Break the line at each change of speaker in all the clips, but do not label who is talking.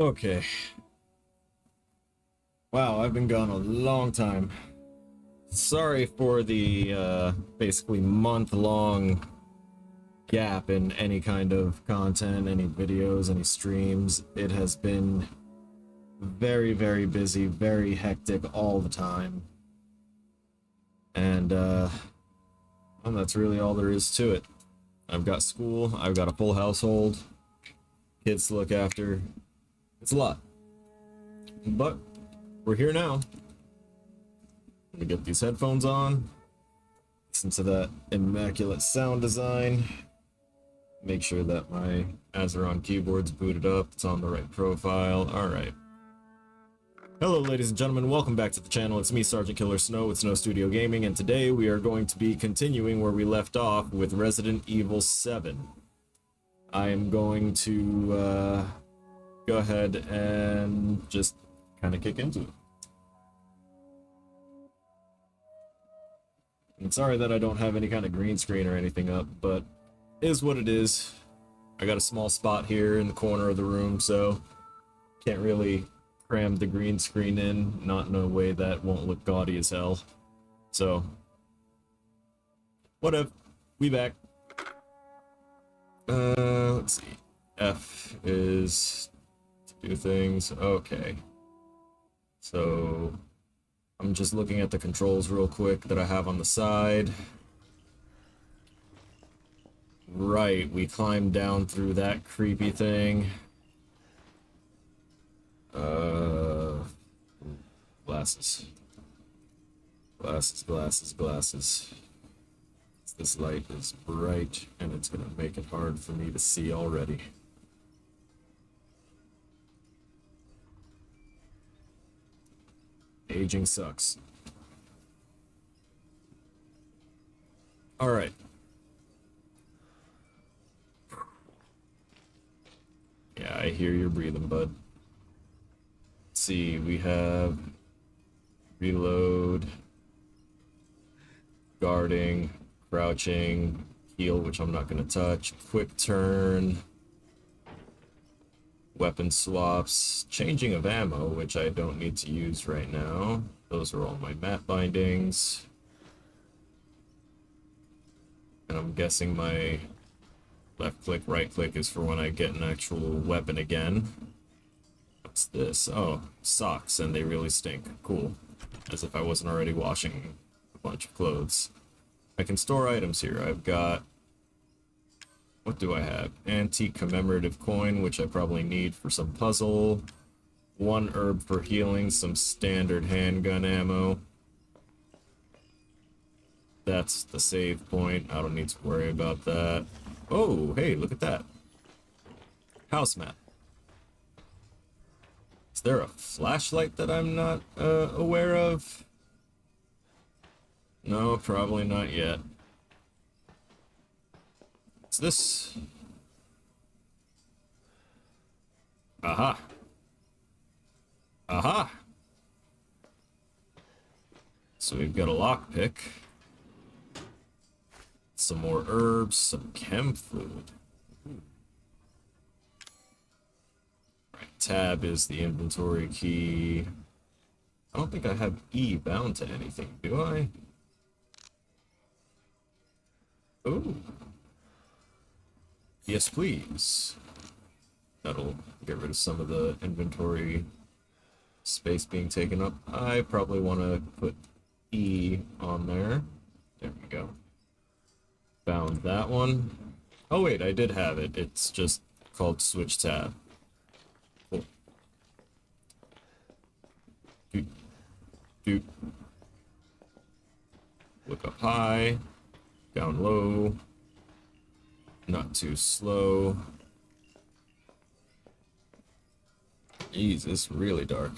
Okay. Wow, I've been gone a long time. Sorry for the basically month-long gap in any kind of content, any videos, any streams. It has been very, very busy, very hectic all the time. And well, that's really all there is to it. I've got school, I've got a full household, kids to look after. It's a lot. But we're here now. Let me get these headphones on. Listen to that immaculate sound design. Make sure that my Azeron keyboard's booted up. It's on the right profile. Alright. Hello ladies and gentlemen, welcome back to the channel. It's me, Sergeant Killer Snow with Snow Studio Gaming, and today we are going to be continuing where we left off with Resident Evil 7. I am going to go ahead and just kind of kick into it. I'm sorry that I don't have any kind of green screen or anything up, but it is what it is. I got a small spot here in the corner of the room, so can't really cram the green screen in, not in a way that won't look gaudy as hell. So, whatever. We back. Let's see. F is to do things. Okay. So, I'm just looking at the controls real quick that I have on the side. Right, we climbed down through that creepy thing. Glasses. Glasses. This light is bright, and it's gonna make it hard for me to see already. Aging sucks. Alright. Yeah, I hear your breathing, bud. Let's see, we have reload, guarding, crouching, heal, which I'm not going to touch, quick turn, weapon swaps, changing of ammo, which I don't need to use right now. Those are all my map bindings. And I'm guessing my left click, right click is for when I get an actual weapon again. What's this? Oh, socks, and they really stink. Cool. As if I wasn't already washing a bunch of clothes. I can store items here. I've got... What do I have? Antique commemorative coin, which I probably need for some puzzle. 1 herb for healing, some standard handgun ammo. That's the save point. I don't need to worry about that. Oh, hey, look at that. House map. Is there a flashlight that I'm not aware of? No, probably not yet. What's this? Aha. Aha. So we've got a lockpick. Some more herbs, some chem fluid. Right, tab is the inventory key. I don't think I have E bound to anything, do I? Oh. Yes, please. That'll get rid of some of the inventory space being taken up. I probably want to put E on there. There we go. Found that one. Oh wait, I did have it. It's just called switch tab. Cool. Doot. Doot. Look up high. Down low. Not too slow. Jeez, it's really dark.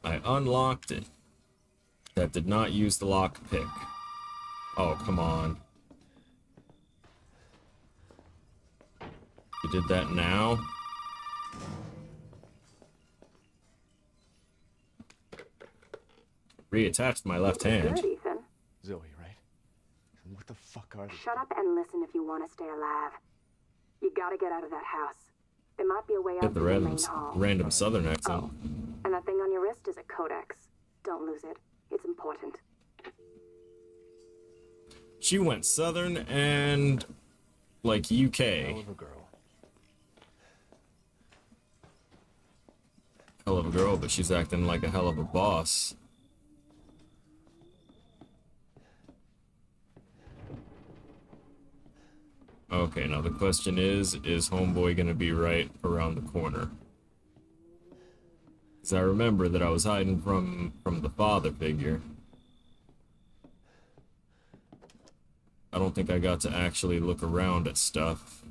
I unlocked it. That did not use the lockpick. Oh, come on. You did that now? Reattached my left hand.
Good, Ethan.
Zoe, right? What the fuck are they?
Shut up and listen if you want to stay alive. You gotta get out of that house. There might be a way
Get
out
the
through the
random,
main hall.
random southern accent.
Oh, and that thing on your wrist is a codex. Don't lose it. It's important.
She went southern and like
Hell
UK.
of a girl.
Hell of a girl, but she's acting like a hell of a boss. Okay, now the question is Homeboy gonna be right around the corner? Because I remember that I was hiding from the father figure. I don't think I got to actually look around at stuff.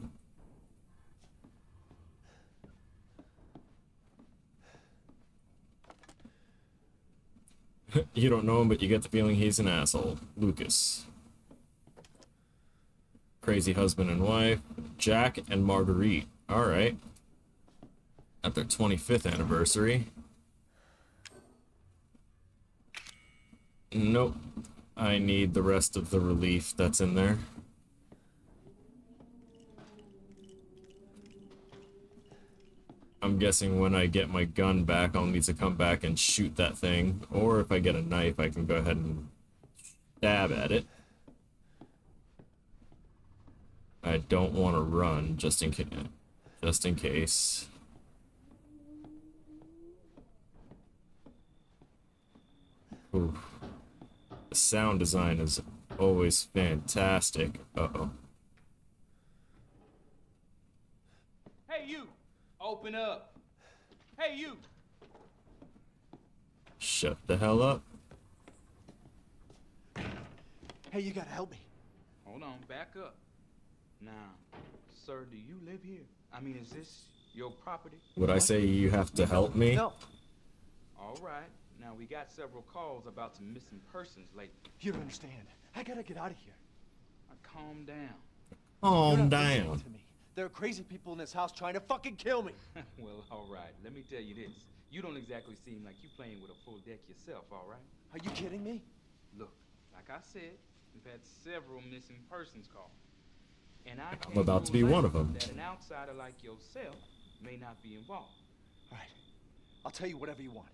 You don't know him, but you get the feeling he's an asshole. Lucas. Crazy husband and wife. Jack and Marguerite. Alright. At their 25th anniversary. Nope. I need the rest of the relief that's in there. I'm guessing when I get my gun back, I'll need to come back and shoot that thing. Or if I get a knife, I can go ahead and stab at it. I don't want to run, just in case. Just in case. Ooh. The sound design is always fantastic. Uh-oh.
Hey, you! Open up! Hey, you!
Shut the hell up.
Hey, you gotta help me.
Hold on, back up. Now, sir, do you live here? I mean, is this your property?
Would I say you have to help me?
No,
All right. Now, we got several calls about some missing persons lately.
you don't understand. I gotta get out of here.
Calm down.
You're
Calm
not listening
down.
to me. There are crazy people in this house trying to fucking kill me.
Well, all right. Let me tell you this. You don't exactly seem like you playing with a full deck yourself, all right?
Are you kidding me?
Look, like I said, we've had several missing persons calls. And I
I'm about to be one of them.
that an outsider like yourself may not be involved.
All right. I'll tell you whatever you want.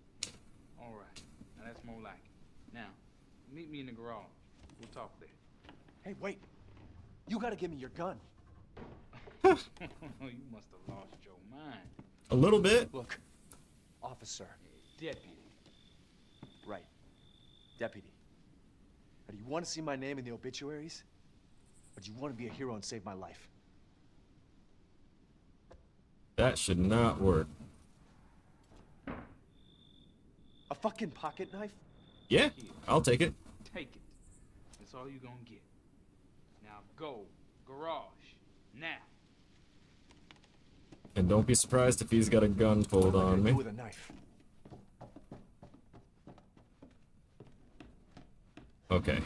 All right. Now that's more like it. Now, meet me in the garage. We'll talk there.
Hey, wait. You gotta give me your gun.
You must have lost your mind.
A little bit.
Look, officer.
Deputy.
Right. Deputy. Now, do you want to see my name in the obituaries? Or do you want to be a hero and save my life?
That should not work.
A fucking pocket knife?
Yeah, I'll take it.
Take it. That's all you're gonna get. Now go. Garage. Now.
And don't be surprised if he's got a gun pulled
What am I
on
gonna
me.
do with a knife?
Okay.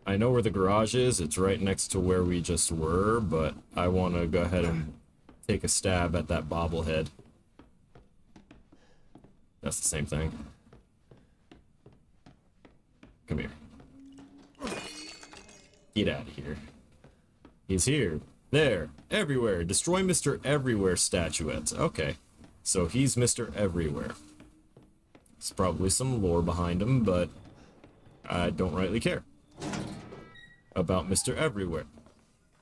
I know where the garage is. It's right next to where we just were, but I want to go ahead and take a stab at that bobblehead. That's the same thing. Come here. Get out of here. He's here. There. Everywhere. Destroy Mr. Everywhere statuettes. Okay. So he's Mr. Everywhere. There's probably some lore behind him, but I don't rightly care about Mr. Everywhere.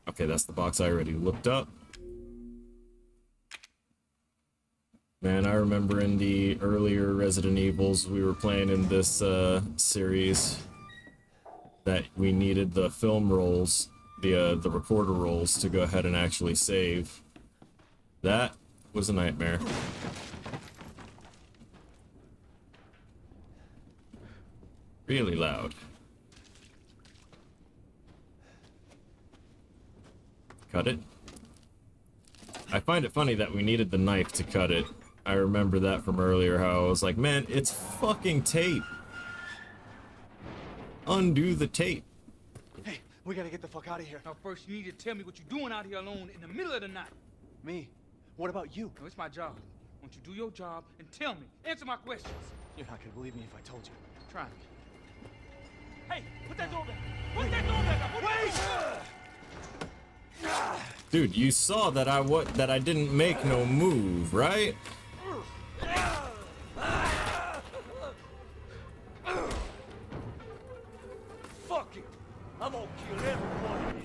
Okay, that's the box I already looked up. Man, I remember in the earlier Resident Evils we were playing in this series that we needed the film rolls, the recorder rolls to go ahead and actually save. That was a nightmare. Really loud. Cut it. I find it funny that we needed the knife to cut it. I remember that from earlier, how I was like, man, it's fucking tape. Undo the tape.
Hey, we gotta get the fuck out of here.
Now first you need to tell me what you're doing out here alone in the middle of the night.
Me? What about you?
No, it's my job. Why don't you do your job and tell me? Answer my questions.
You're not gonna believe me if I told you.
Try me. Hey, put that door back. Put that door back up. Wait!
Dude, you saw that I didn't make no move, right?
Fuck it! I'm gonna kill every one of you.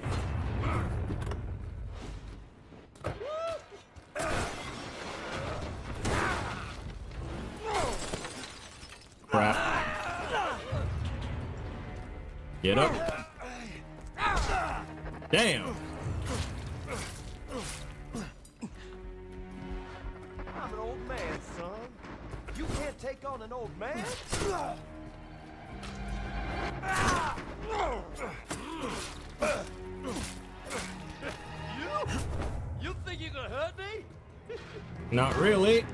Crap. Get up. Damn.
I'm an old man, son. You can't take on an old man? You think you can hurt me?
Not really.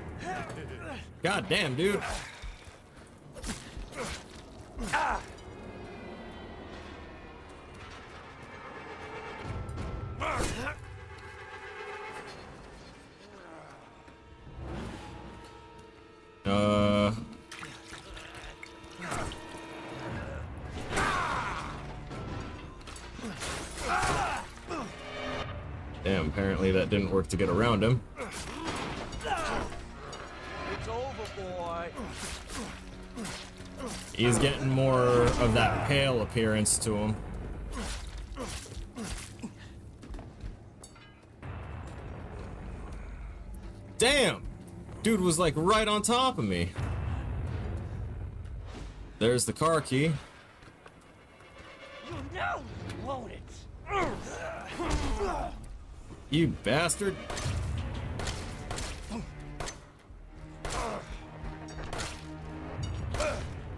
God damn, dude. Damn, apparently that didn't work to get around him.
It's over, boy.
He's getting more of that pale appearance to him. Damn! Dude was like right on top of me. There's the car key.
You know you want it.
You bastard.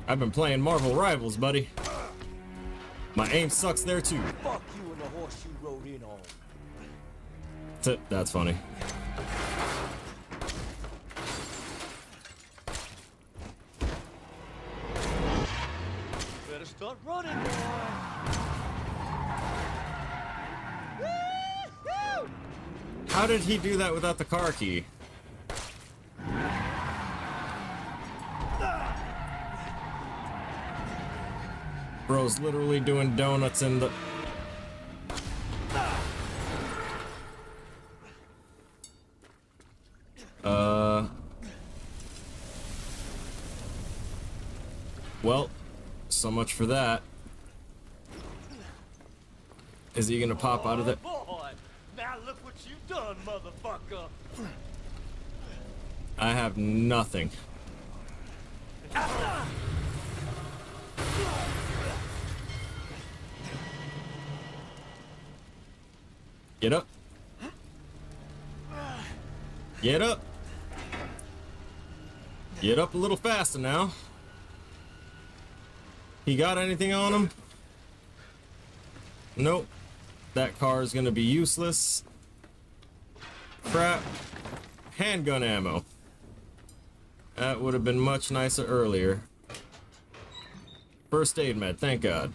I've been playing Marvel Rivals, buddy. My aim sucks there too.
Fuck you and the horse you rode in on.
That's funny.
Better start running, boy.
How did he do that without the car key? Bro's literally doing donuts in the... Well, so much for that. Is he gonna pop out of the...
Boy, now look what you've done, motherfucker.
I have nothing. Get up. Get up. Get up a little faster now. He got anything on him? Nope. That car is gonna be useless. Crap. Handgun ammo. That would have been much nicer earlier. First aid med, thank God.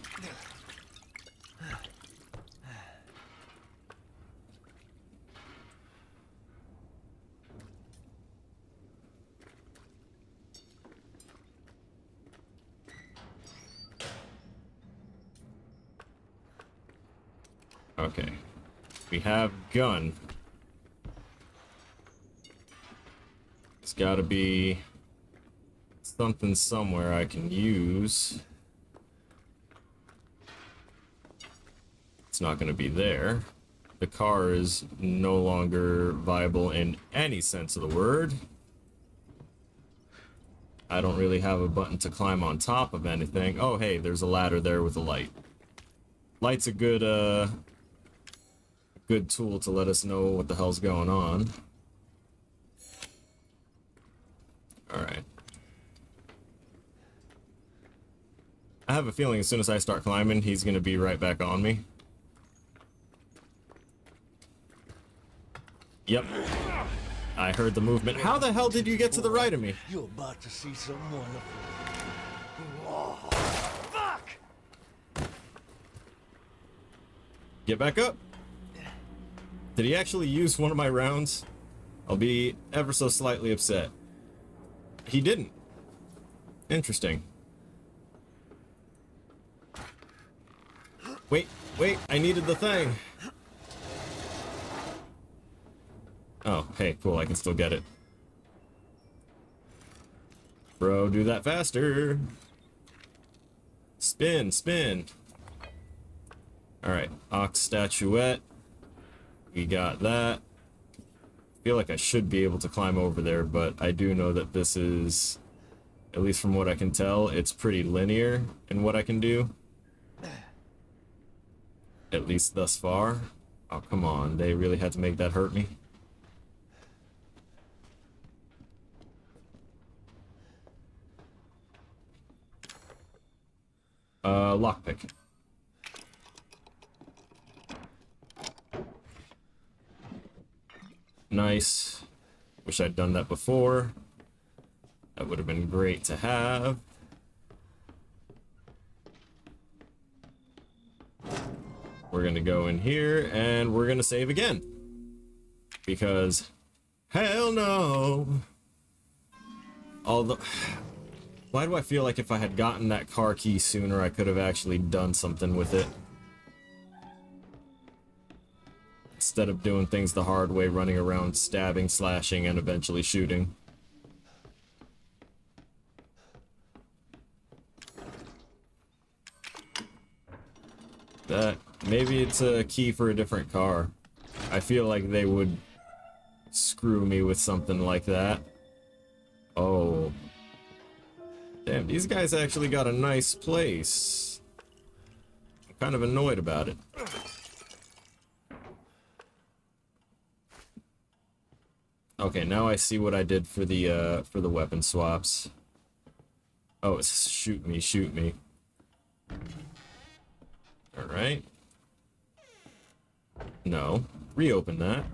Okay. We have gun. It's gotta be something somewhere I can use. It's not gonna be there. The car is no longer viable in any sense of the word. I don't really have a button to climb on top of anything. Oh, hey, there's a ladder there with a light. Light's a good tool to let us know what the hell's going on. Alright. I have a feeling as soon as I start climbing, he's gonna be right back on me. Yep. I heard the movement. How the hell did you get to the right of me?
You're about to see some wonderful. Oh, fuck!
Get back up. Did he actually use one of my rounds? I'll be ever so slightly upset. He didn't. Interesting. Wait, I needed the thing. Oh, hey, cool, I can still get it. Bro, do that faster. Spin, spin. Alright, ox statuette. We got that. I feel like I should be able to climb over there, but I do know that this is, at least from what I can tell, it's pretty linear in what I can do. At least thus far. Oh, come on. They really had to make that hurt me. Lockpick. Nice. Wish I'd done that before. That would have been great to have. We're gonna go in here and we're gonna save again. Because hell no. Although, why do I feel like if I had gotten that car key sooner, I could have actually done something with it? Instead of doing things the hard way, running around stabbing, slashing, and eventually shooting. That, maybe it's a key for a different car. I feel like they would screw me with something like that. Oh. Damn, these guys actually got a nice place. I'm kind of annoyed about it. Okay, now I see what I did for the weapon swaps. Oh, it's shoot me, shoot me. Alright. No. Reopen that.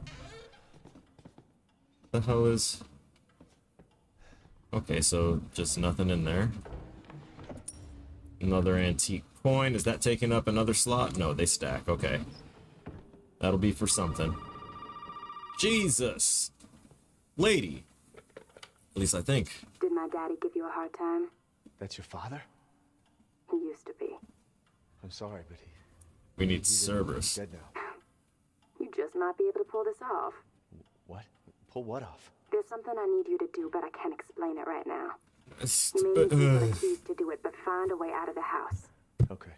What the hell is... Okay, so just nothing in there. Another antique coin. Is that taking up another slot? No, they stack. Okay. That'll be for something. Jesus! Lady! At least I think.
Did my daddy give you a hard time?
That's your father?
He used to be.
I'm sorry, but
We need
he's
Cerberus.
dead now.
You just might be able to pull this off.
What? Pull what off?
There's something I need you to do, but I can't explain it right now. You may
But,
need people to keys to do it, but find a way out of the house.
Okay.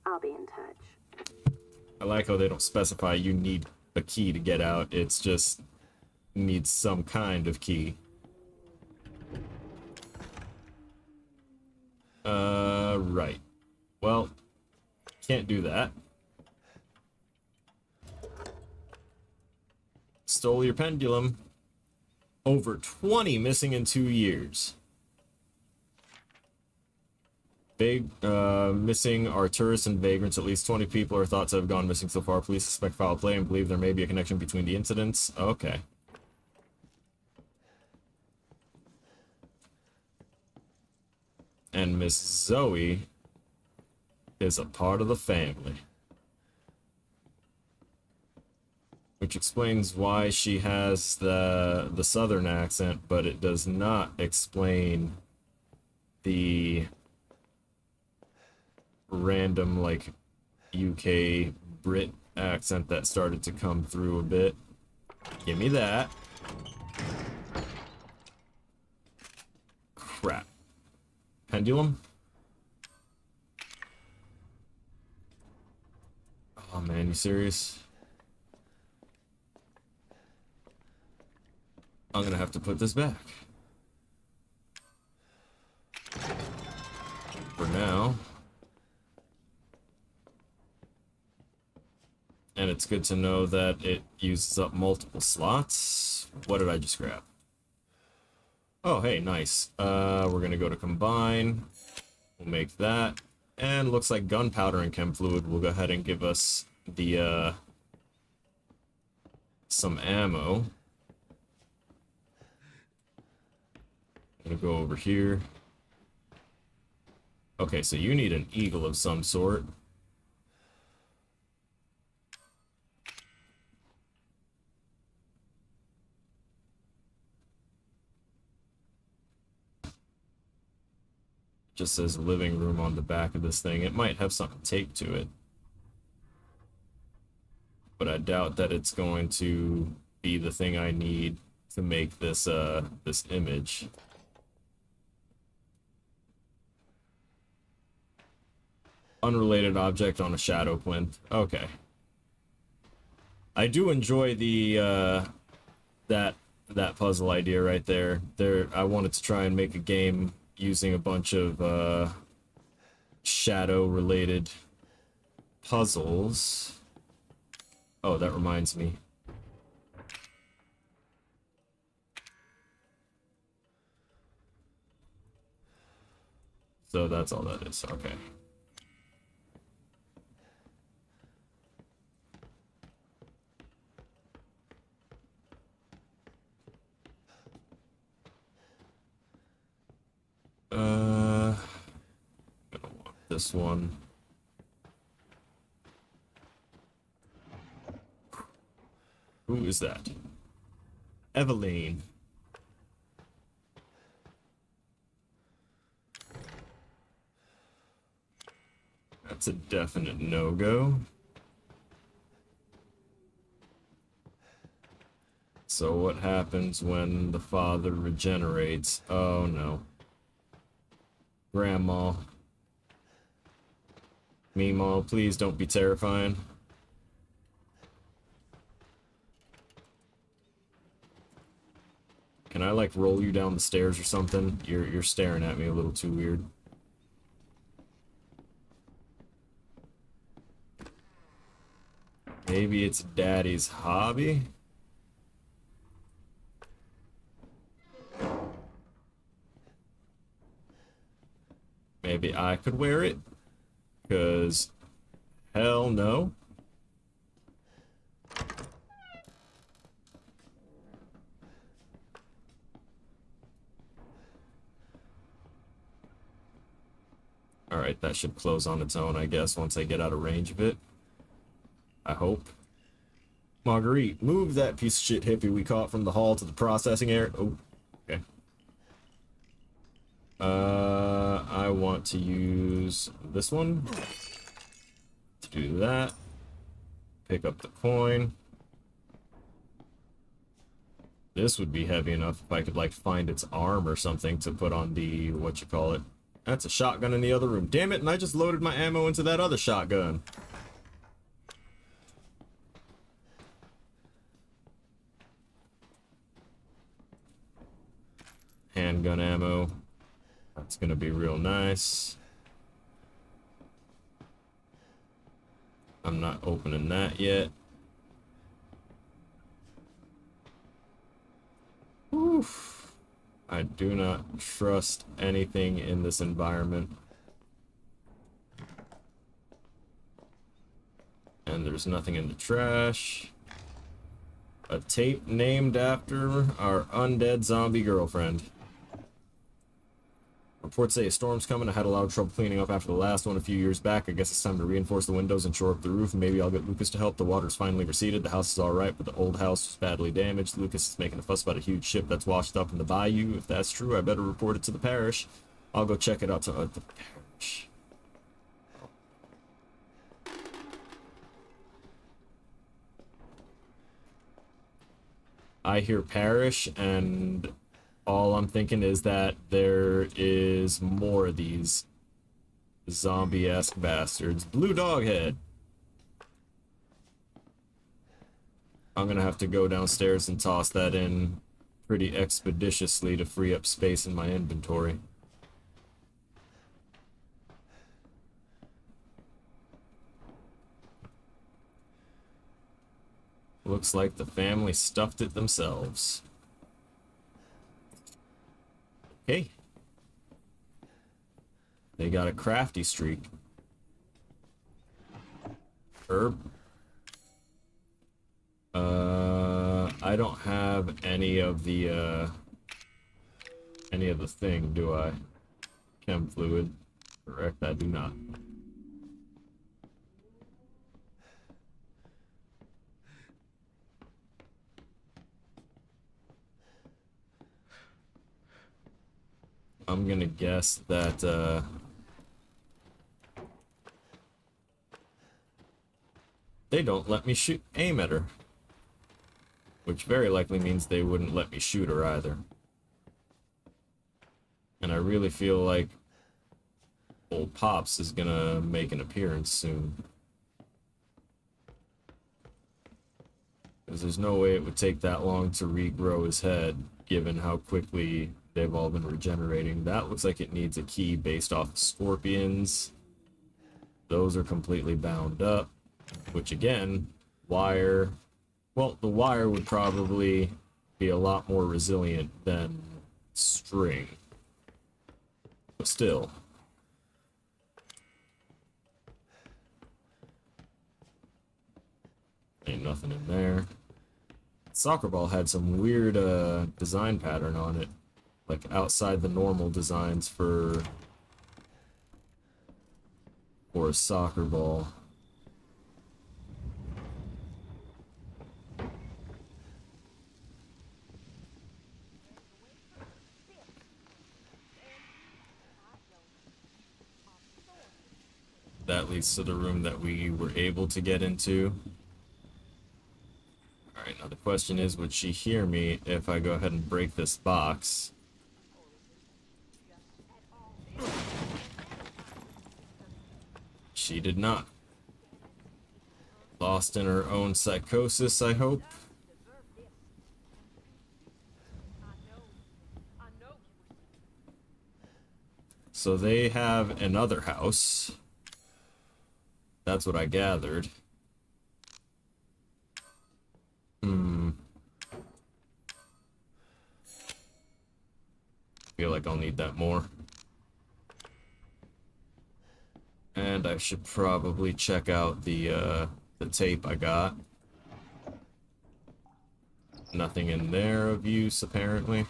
I'll be in touch.
I like how they don't specify you need a key to get out. It's just needs some kind of key. Right. Well, can't do that. Stole your pendulum. Over 20 missing in 2 years. Missing are tourists and vagrants. At least 20 people are thought to have gone missing so far. Police suspect foul play and believe there may be a connection between the incidents. Okay. And Miss Zoe is a part of the family. Which explains why she has the southern accent, but it does not explain the random, like, UK Brit accent that started to come through a bit. Give me that. Crap. Pendulum? Oh man, you serious? I'm gonna have to put this back. For now. And it's good to know that it uses up multiple slots. What did I just grab? Oh, hey, nice. We're gonna go to combine. We'll make that. And looks like gunpowder and chem fluid will go ahead and give us the, some ammo. I'm gonna go over here. Okay, so you need an eagle of some sort. Just says living room on the back of this thing. It might have something taped to it. But I doubt that it's going to be the thing I need to make this this image. Unrelated object on a shadow plinth. Okay. I do enjoy the that puzzle idea right there. I wanted to try and make a game using a bunch of shadow related puzzles. Oh, that reminds me. So that's all that is. Okay. Gonna want this one. Who is that? Eveline. That's a definite no-go. So what happens when the father regenerates? Oh no. Grandma. Meemaw, please don't be terrifying. Can I like roll you down the stairs or something? You're staring at me a little too weird. Maybe it's daddy's hobby? Maybe I could wear it? 'Cause hell no. Alright, that should close on its own, I guess, once I get out of range of it. I hope. Marguerite, move that piece of shit hippie we caught from the hall to the processing area. Oh, okay. I want to use this one to do that. Pick up the coin. This would be heavy enough if I could, like, find its arm or something to put on the, whatchamacallit. That's a shotgun in the other room. Damn it, and I just loaded my ammo into that other shotgun. Handgun ammo. That's gonna be real nice. I'm not opening that yet. Oof. I do not trust anything in this environment. And there's nothing in the trash. A tape named after our undead zombie girlfriend. Reports say a storm's coming. I had a lot of trouble cleaning up after the last one a few years back. I guess it's time to reinforce the windows and shore up the roof. Maybe I'll get Lucas to help. The water's finally receded. The house is alright, but the old house was badly damaged. Lucas is making a fuss about a huge ship that's washed up in the bayou. If that's true, I better report it to the parish. I'll go check it out to the parish. I hear parish, and all I'm thinking is that there is more of these zombie-esque bastards. Blue dog head. I'm gonna have to go downstairs and toss that in pretty expeditiously to free up space in my inventory. Looks like the family stuffed it themselves. Okay. They got a crafty streak. Herb. I don't have any of the thing, do I? Chem fluid. Correct, I do not. I'm gonna guess that, they don't let me aim at her. which very likely means they wouldn't let me shoot her either. And I really feel like old Pops is gonna make an appearance soon. Because there's no way it would take that long to regrow his head, given how quickly they've all been regenerating. That looks like it needs a key based off of scorpions. Those are completely bound up, which again, wire... Well, the wire would probably be a lot more resilient than string. But still. Ain't nothing in there. Soccer ball had some weird design pattern on it. Like outside the normal designs for a soccer ball. That leads to the room that we were able to get into. Alright, now the question is, would she hear me if I go ahead and break this box? She did not. Lost in her own psychosis, I hope. So they have another house. That's what I gathered. Feel like I'll need that more. And I should probably check out the tape I got. Nothing in there of use, apparently.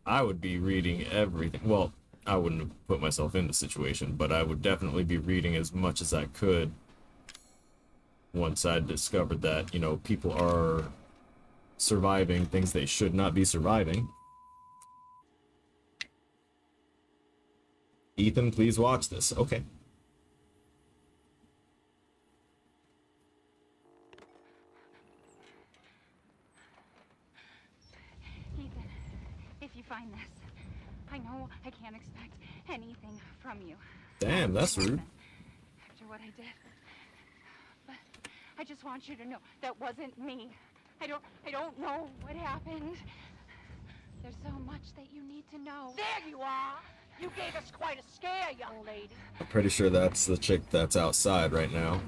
I would be reading everything. Well, I wouldn't have put myself in the situation, but I would definitely be reading as much as I could once I discovered that, you know, people are surviving things they should not be surviving. Ethan, please watch this. Okay.
Ethan, if you find this, I know I can't expect anything from you.
Damn, that's rude.
After what I did. But I just want you to know that wasn't me. I don't know what happened. There's so much that you need to know.
There you are! You gave us quite a scare, young lady.
I'm pretty sure that's the chick that's outside right now.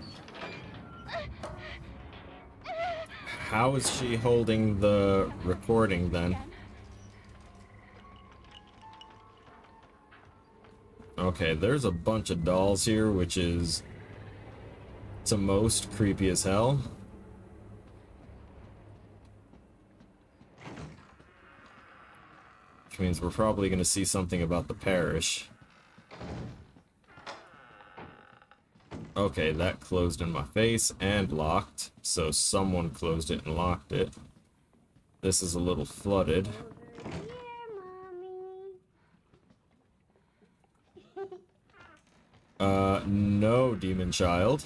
How is she holding the recording then? Okay, there's a bunch of dolls here, which is to most creepy as hell. Which means we're probably going to see something about the parish. Okay, that closed in my face and locked, so someone closed it and locked it. This is a little flooded. No, demon child.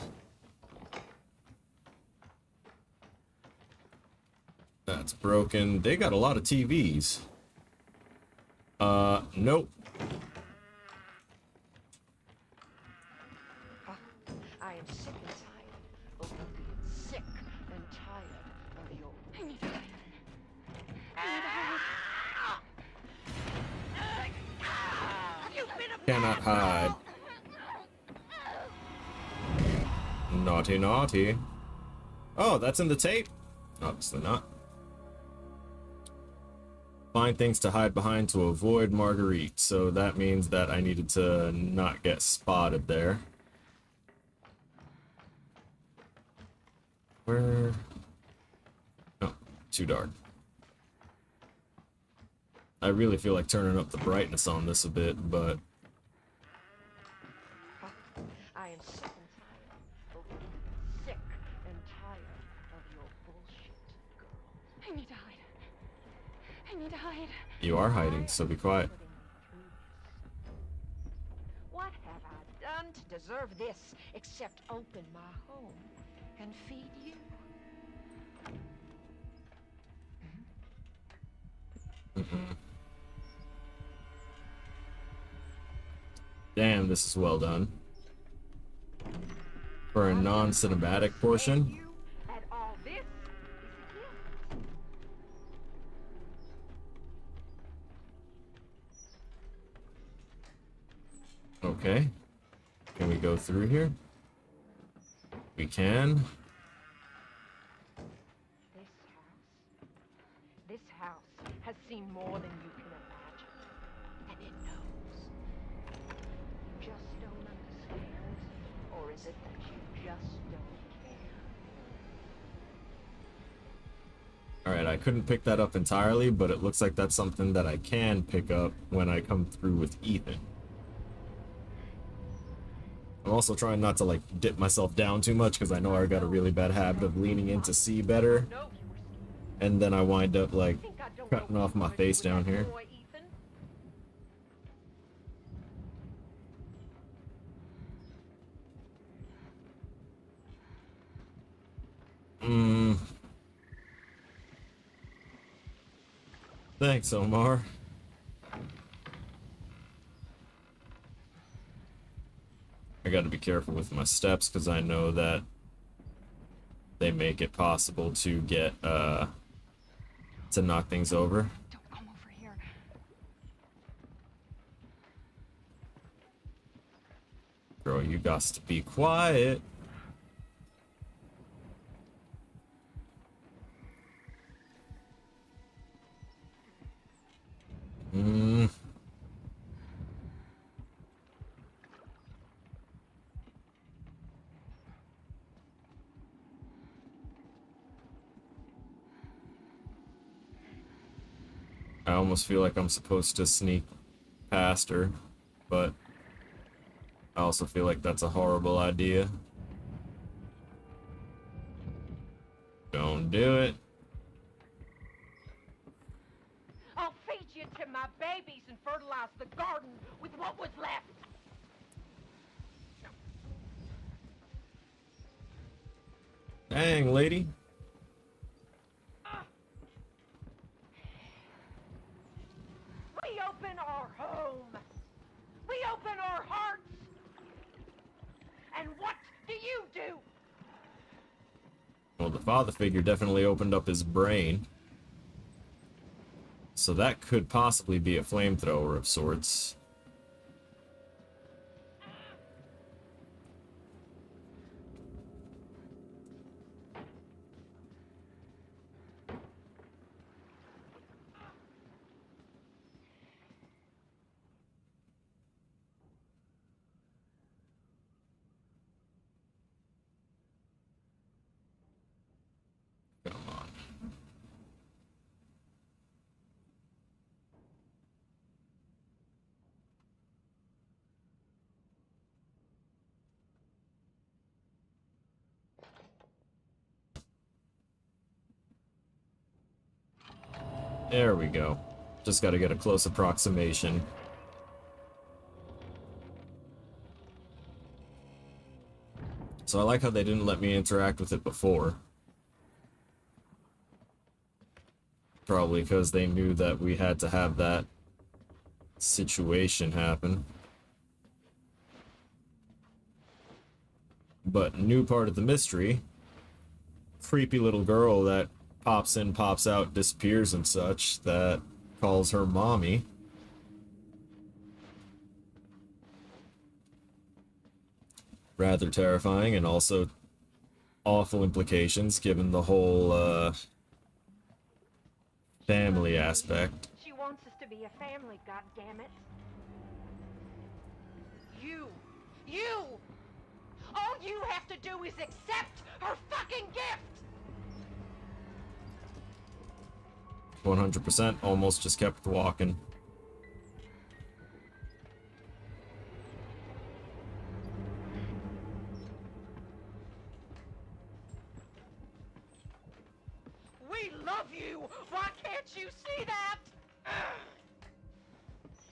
That's broken. They got a lot of TVs. Nope.
I am sick and tired of you being sick and tired of your...
I need to hide.
You've been a...
Cannot hide. Naughty, naughty. Oh, that's in the tape? Obviously not. Find things to hide behind to avoid Marguerite. So that means that I needed to not get spotted there. Where? Oh, too dark. I really feel like turning up the brightness on this a bit, but...
I am sick and tired of you. Sick and tired of your bullshit, girl.
I need to hide. I need to hide.
You are hiding, so be quiet.
What have I done to deserve this except open my home and feed you?
Damn, this is well done. For a non-cinematic portion.
You at all this is a gift.
Okay. Can we go through here? We can.
This house has seen more than you can imagine. And it knows. You just don't understand. Or is it that you just don't care?
Alright, I couldn't pick that up entirely, but it looks like that's something that I can pick up when I come through with Ethan. I'm also trying not to, like, dip myself down too much, because I know I got a really bad habit of leaning in to see better. And then I wind up, like, cutting off my face down here. Thanks, Omar. I gotta be careful with my steps, because I know that they make it possible to get, to knock things over.
Don't come over here.
Girl, you got to be quiet. I almost feel like I'm supposed to sneak past her, but I also feel like that's a horrible idea. Don't do it.
I'll feed you to my babies and fertilize the garden with what was left.
Dang, lady.
We open our home. We open our hearts. And what do you do?
Well, the father figure definitely opened up his brain. So that could possibly be a flamethrower of sorts. Come on. There we go. Just gotta get a close approximation. So I like how they didn't let me interact with it before. Probably because they knew that we had to have that situation happen. But new part of the mystery, creepy little girl that pops in, pops out, disappears and such, that calls her mommy. Rather terrifying, and also awful implications given the whole family aspect.
She wants us to be a family, goddammit. You! All you have to do is accept her fucking gift!
100%, almost just kept walking.
We love you! Why can't you see that?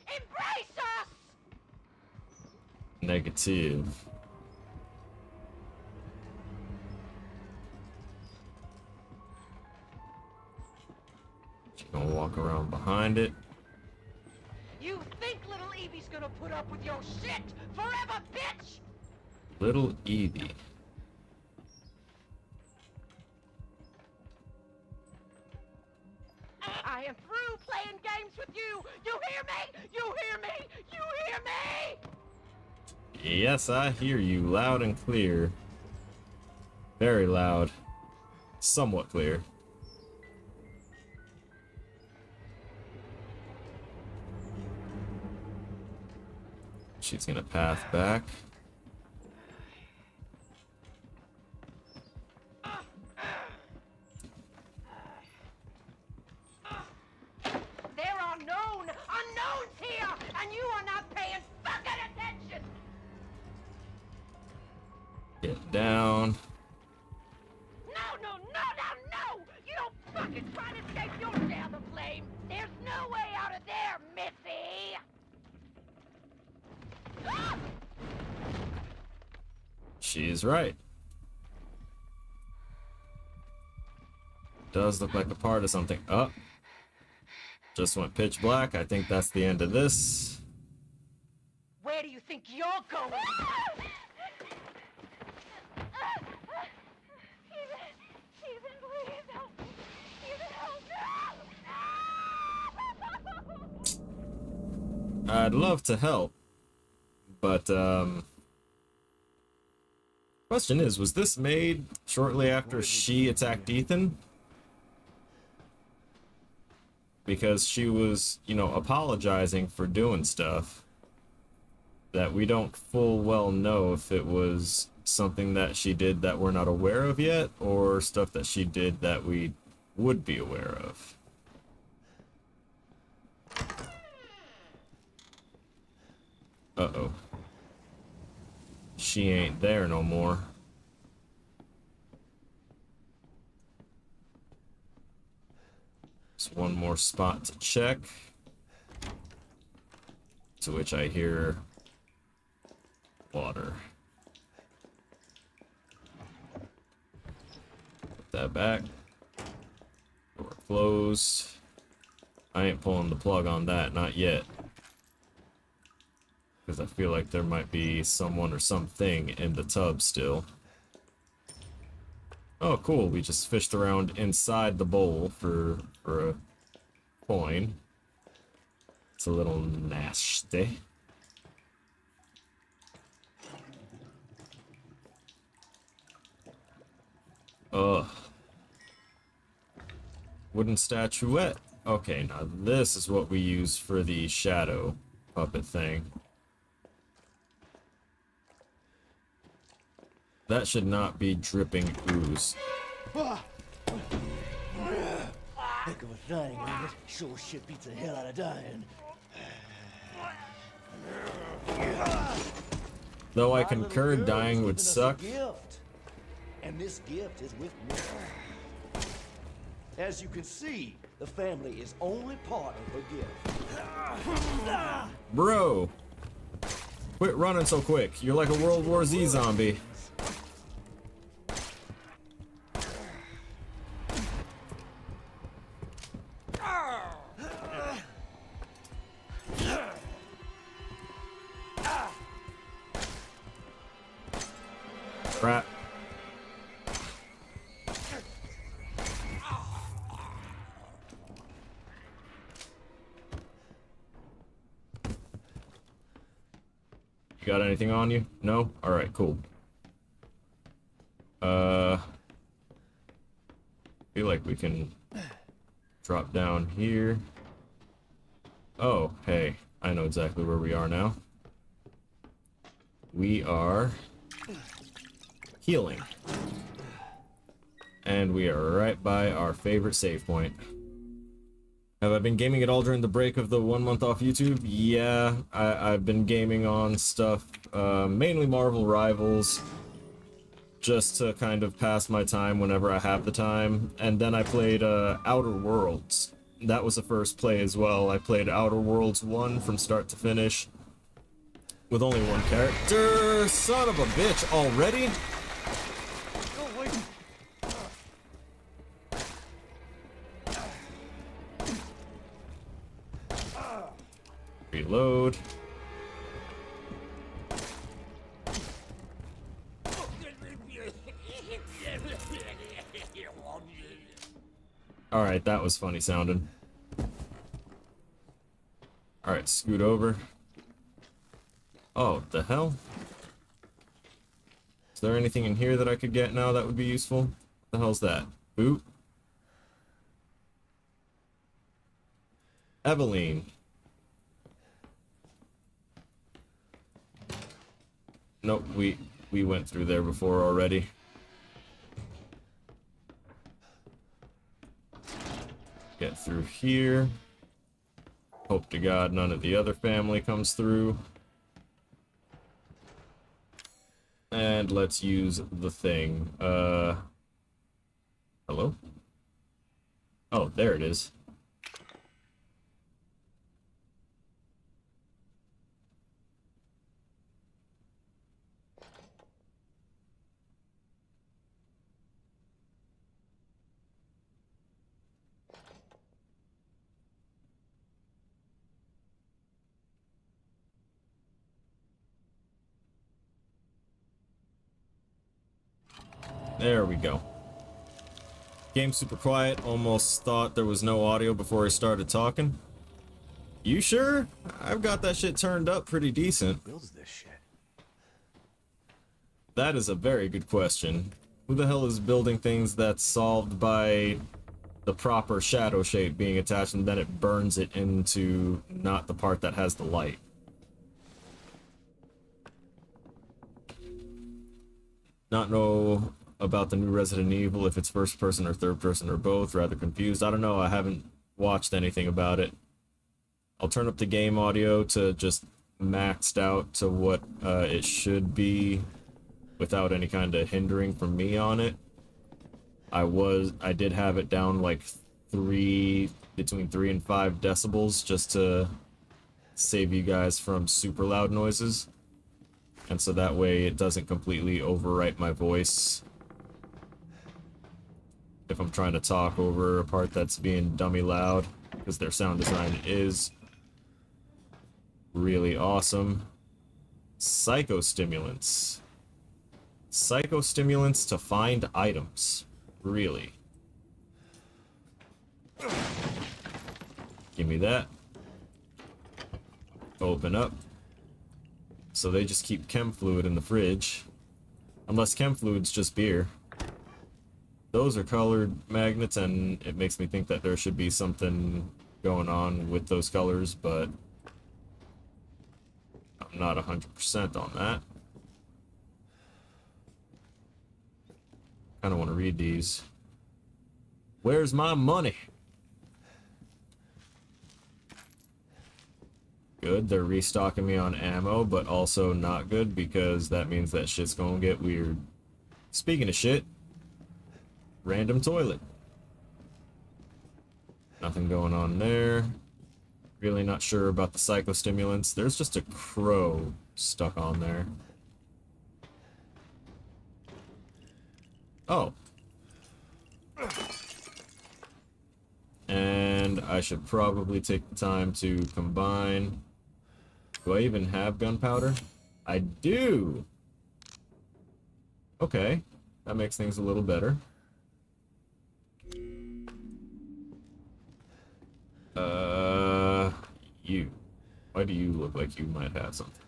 Embrace us!
Negative. Gonna walk around behind it.
You think little Evie's gonna put up with your shit forever, bitch?
Little Evie.
I am through playing games with you. You hear me? You hear me? You hear me?
Yes, I hear you loud and clear. Very loud. Somewhat clear. She's gonna path back.
There are unknowns here, and you are not paying fucking attention.
Get down.
No! You don't fucking try to escape your share of the blame. There's no way out of there, Missy. Ah!
She's right. Does look like a part of something. Oh. Just went pitch black. I think that's the end of this.
Where do you think you're going?
Ethan, please help me. Ethan, help me.
I'd love to help, but question is, was this made shortly after she attacked Ethan? Because she was, you know, apologizing for doing stuff that we don't full well know if it was something that she did that we're not aware of yet, or stuff that she did that we would be aware of. Uh-oh. She ain't there no more. Just one more spot to check. To which I hear water. Put that back. Door closed. I ain't pulling the plug on that, not yet. Because I feel like there might be someone or something in the tub still. Oh, cool. We just fished around inside the bowl for a coin. It's a little nasty. Ugh. Wooden statuette. Okay, now this is what we use for the shadow puppet thing. That should not be dripping ooze.
Heck of a thing, ain't it? Sure shit beats the hell out of dying.
Though I
My little
concur
girl
dying
is
would
giving us a
suck.
gift. And this gift is with me. As you can see, the family is only part of her gift.
Bro! Quit running so quick. You're like a World War Z zombie. Crap. You got anything on you? No? Alright, cool. Feel like we can drop down here. Oh, hey. I know exactly where we are now. We are healing. And we are right by our favorite save point. Have I been gaming at all during the break of the 1 month off YouTube? Yeah, I've been gaming on stuff, mainly Marvel Rivals, just to kind of pass my time whenever I have the time. And then I played Outer Worlds. That was the first play as well. I played Outer Worlds 1 from start to finish with only one character. Son of a bitch, already? Reload. Alright, that was funny sounding. Alright, scoot over. Oh, the hell? Is there anything in here that I could get now that would be useful? What the hell's that? Boot? Eveline. Nope, we went through there before already. Get through here. Hope to God none of the other family comes through. And let's use the thing. Hello? Oh, there it is. There we go. Game's super quiet. Almost thought there was no audio before I started talking. You sure? I've got that shit turned up pretty decent.
Builds this shit.
That is a very good question. Who the hell is building things that's solved by the proper shadow shape being attached and then it burns it into not the part that has the light? Not know about the new Resident Evil, if it's first person or third person or both. Rather confused. I don't know, I haven't watched anything about it. I'll turn up the game audio to just maxed out to what it should be without any kind of hindering from me on it. I did have it down like between 3 and 5 decibels just to save you guys from super loud noises. And so that way it doesn't completely overwrite my voice if I'm trying to talk over a part that's being dummy loud, because their sound design is really awesome. Psychostimulants. Psychostimulants to find items. Really. Give me that. Open up. So they just keep chem fluid in the fridge. Unless chem fluid's just beer. Those are colored magnets, and it makes me think that there should be something going on with those colors, but I'm not 100% on that. Kinda wanna read these. Where's my money? Good, they're restocking me on ammo, but also not good because that means that shit's gonna get weird. Speaking of shit, random toilet. Nothing going on there. Really not sure about the psychostimulants. There's just a crow stuck on there. Oh. And I should probably take the time to combine. Do I even have gunpowder? I do! Okay. That makes things a little better. You. Why do you look like you might have something?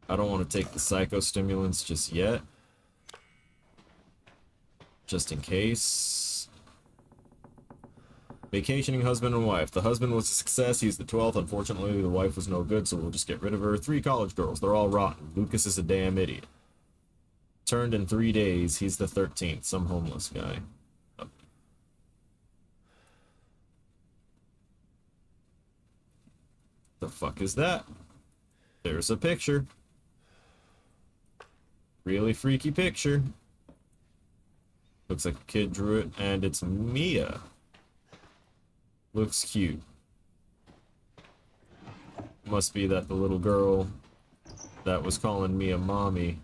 I don't want to take the psychostimulants just yet. Just in case. Vacationing husband and wife. The husband was a success. He's the 12th. Unfortunately, the wife was no good, so we'll just get rid of her. 3 college girls. They're all rotten. Lucas is a damn idiot. Turned in 3 days. He's the 13th. Some homeless guy. Oh. The fuck is that? There's a picture. Really freaky picture. Looks like a kid drew it, and it's Mia. Looks cute. Must be that the little girl that was calling me a mommy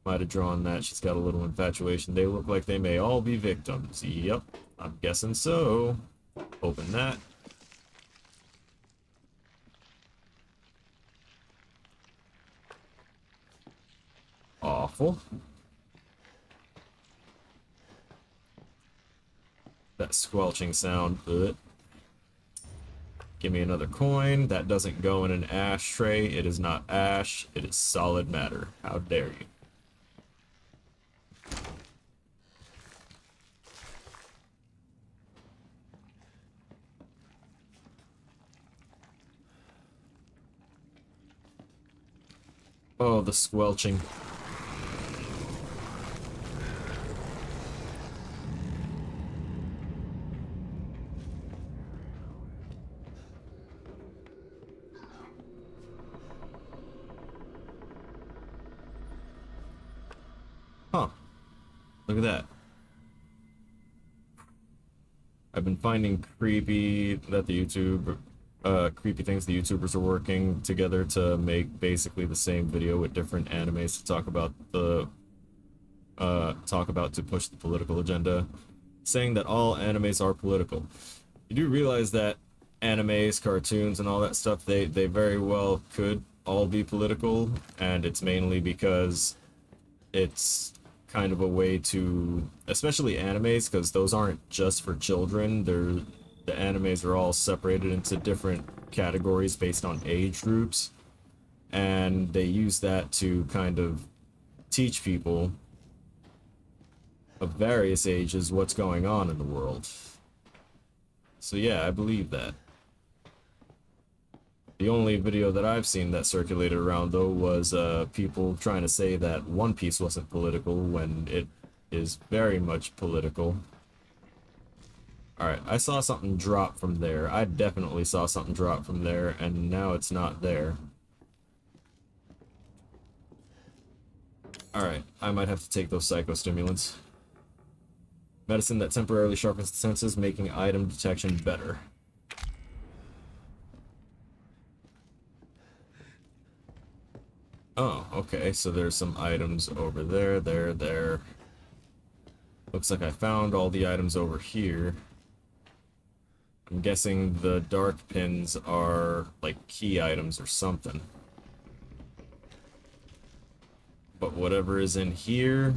might have drawn that. She's got a little infatuation. They look like they may all be victims. Yep, I'm guessing so. Open that. Awful. That squelching sound. Ugh. Give me another coin. That doesn't go in an ashtray. It is not ash. It is solid matter. How dare you? Oh, the squelching. Huh. Look at that. I've been finding creepy that the creepy things the YouTubers are working together to make basically the same video with different animes to talk about to push the political agenda, saying that all animes are political. You do realize that animes, cartoons, and all that stuff, they very well could all be political, and it's mainly because it's kind of a way to, especially animes, because those aren't just for children. The animes are all separated into different categories based on age groups, and they use that to kind of teach people of various ages what's going on in the world. So yeah, I believe that. The only video that I've seen that circulated around, though, was people trying to say that One Piece wasn't political when it is very much political. Alright, I saw something drop from there. I definitely saw something drop from there, and now it's not there. Alright, I might have to take those psychostimulants. Medicine that temporarily sharpens the senses, making item detection better. Oh, okay, so there's some items over there, there. Looks like I found all the items over here. I'm guessing the dark pins are like key items or something. But whatever is in here...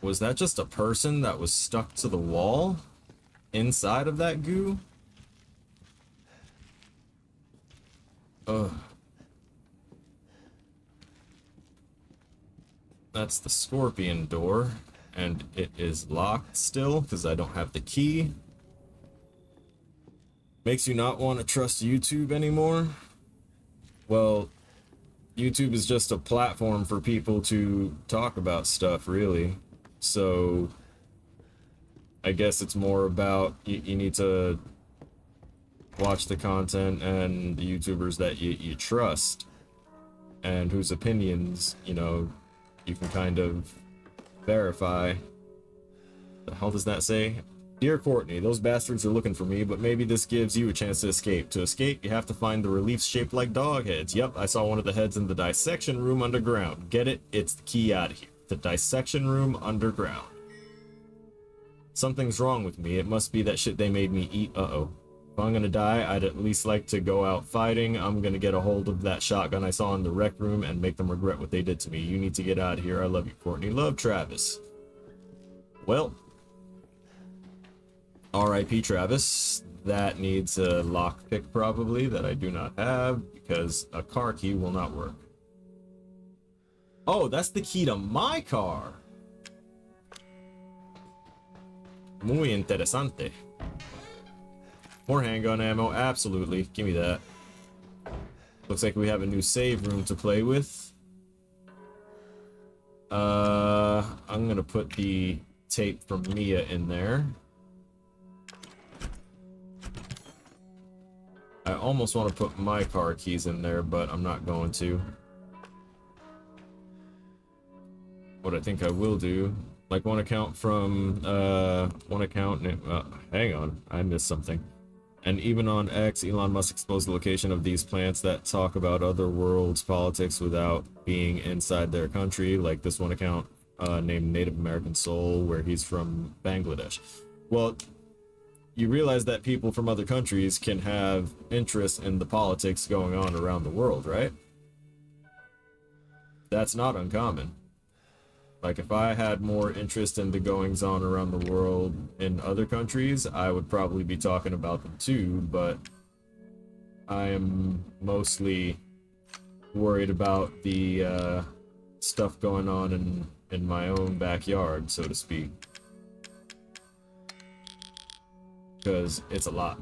Was that just a person that was stuck to the wall? Inside of that goo? Ugh. That's the scorpion door, and it is locked still because I don't have the key. Makes you not want to trust YouTube anymore? Well, YouTube is just a platform for people to talk about stuff, really. So I guess it's more about you need to watch the content and the YouTubers that you trust and whose opinions, you know, you can kind of verify. The hell does that say? Dear Courtney, those bastards are looking for me, but maybe this gives you a chance to escape. To escape, you have to find the reliefs shaped like dog heads. Yep, I saw one of the heads in the dissection room underground. Get it? It's the key out of here. The dissection room underground. Something's wrong with me. It must be that shit they made me eat. Uh-oh. If I'm gonna die, I'd at least like to go out fighting. I'm gonna get a hold of that shotgun I saw in the rec room and make them regret what they did to me. You need to get out of here. I love you, Courtney. Love, Travis. Well, R.I.P. Travis. That needs a lockpick probably that I do not have because a car key will not work. Oh, that's the key to my car. Muy interesante. More handgun ammo, absolutely. Give me that. Looks like we have a new save room to play with. I'm gonna put the tape from Mia in there. I almost want to put my car keys in there, but I'm not going to. What I think I will do Like one account from hang on, I missed something. And even on X, Elon Musk exposed the location of these plants that talk about other worlds' politics without being inside their country, like this one account named Native American Soul, where he's from Bangladesh. Well, you realize that people from other countries can have interest in the politics going on around the world, right? That's not uncommon. Like, if I had more interest in the goings-on around the world in other countries, I would probably be talking about them too, but I am mostly worried about the stuff going on in my own backyard, so to speak. Because it's a lot.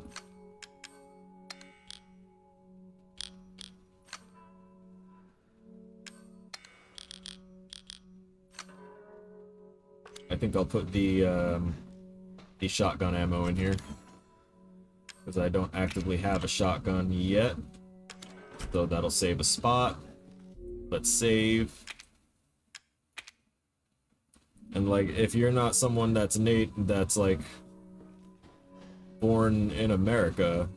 I think I'll put the shotgun ammo in here, because I don't actively have a shotgun yet, so that'll save a spot. Let's save. And like, if you're not someone that's like born in America,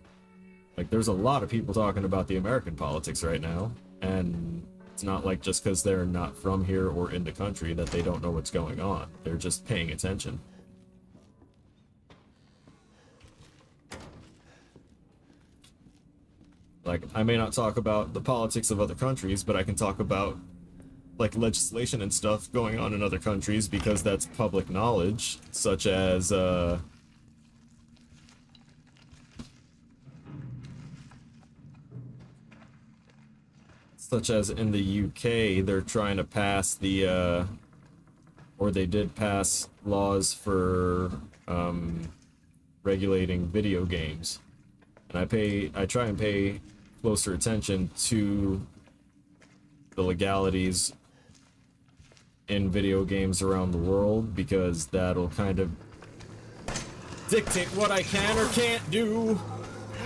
like there's a lot of people talking about the American politics right now, and it's not like just because they're not from here or in the country that they don't know what's going on. They're just paying attention. Like, I may not talk about the politics of other countries, but I can talk about like legislation and stuff going on in other countries because that's public knowledge, such as in the UK, they're trying to pass the, or they did pass laws for regulating video games. And I try and pay closer attention to the legalities in video games around the world, because that'll kind of dictate what I can or can't do.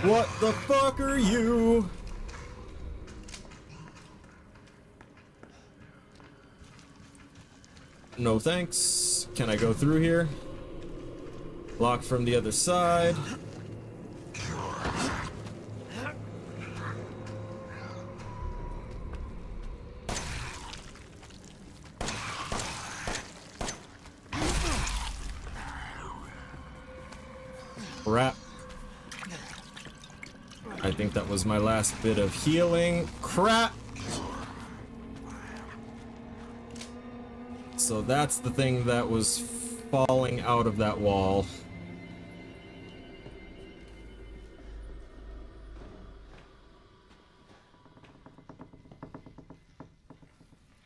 What the fuck are you? No thanks. Can I go through here? Locked from the other side. Crap. I think that was my last bit of healing. Crap. So that's the thing that was falling out of that wall.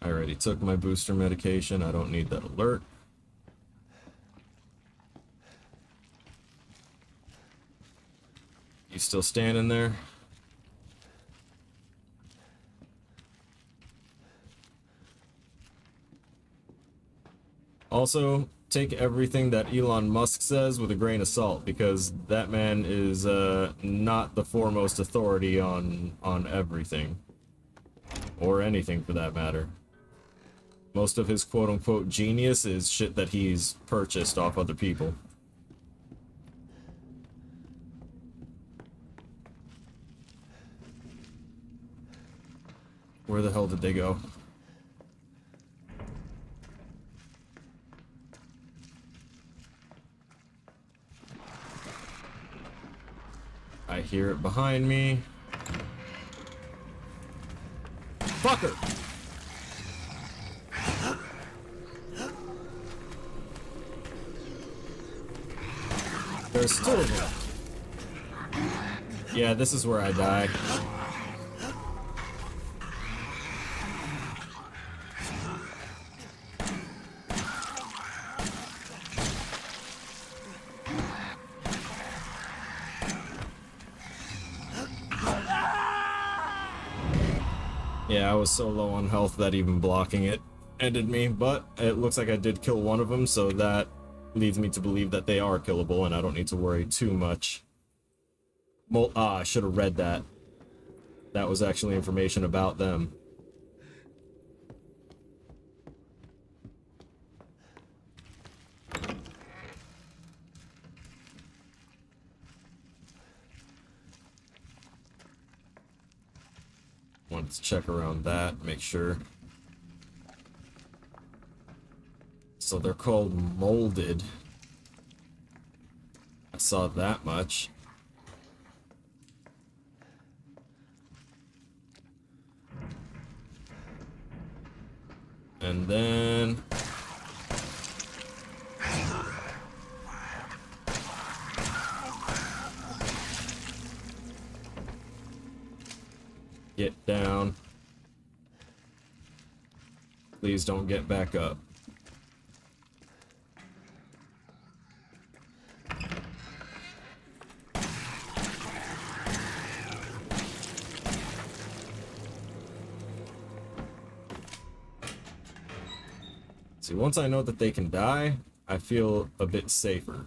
I already took my booster medication. I don't need that alert. You still standing there? Also, take everything that Elon Musk says with a grain of salt, because that man is not the foremost authority on everything. Or anything for that matter. Most of his quote-unquote genius is shit that he's purchased off other people. Where the hell did they go? I hear it behind me. Fucker! There's two of them. Yeah, this is where I die. Yeah, I was so low on health that even blocking it ended me, but it looks like I did kill one of them, so that leads me to believe that they are killable and I don't need to worry too much. I should have read that. That was actually information about them. Wanted to check around that, make sure. So they're called molded. I saw that much. And then get down. Please don't get back up. See, once I know that they can die, I feel a bit safer.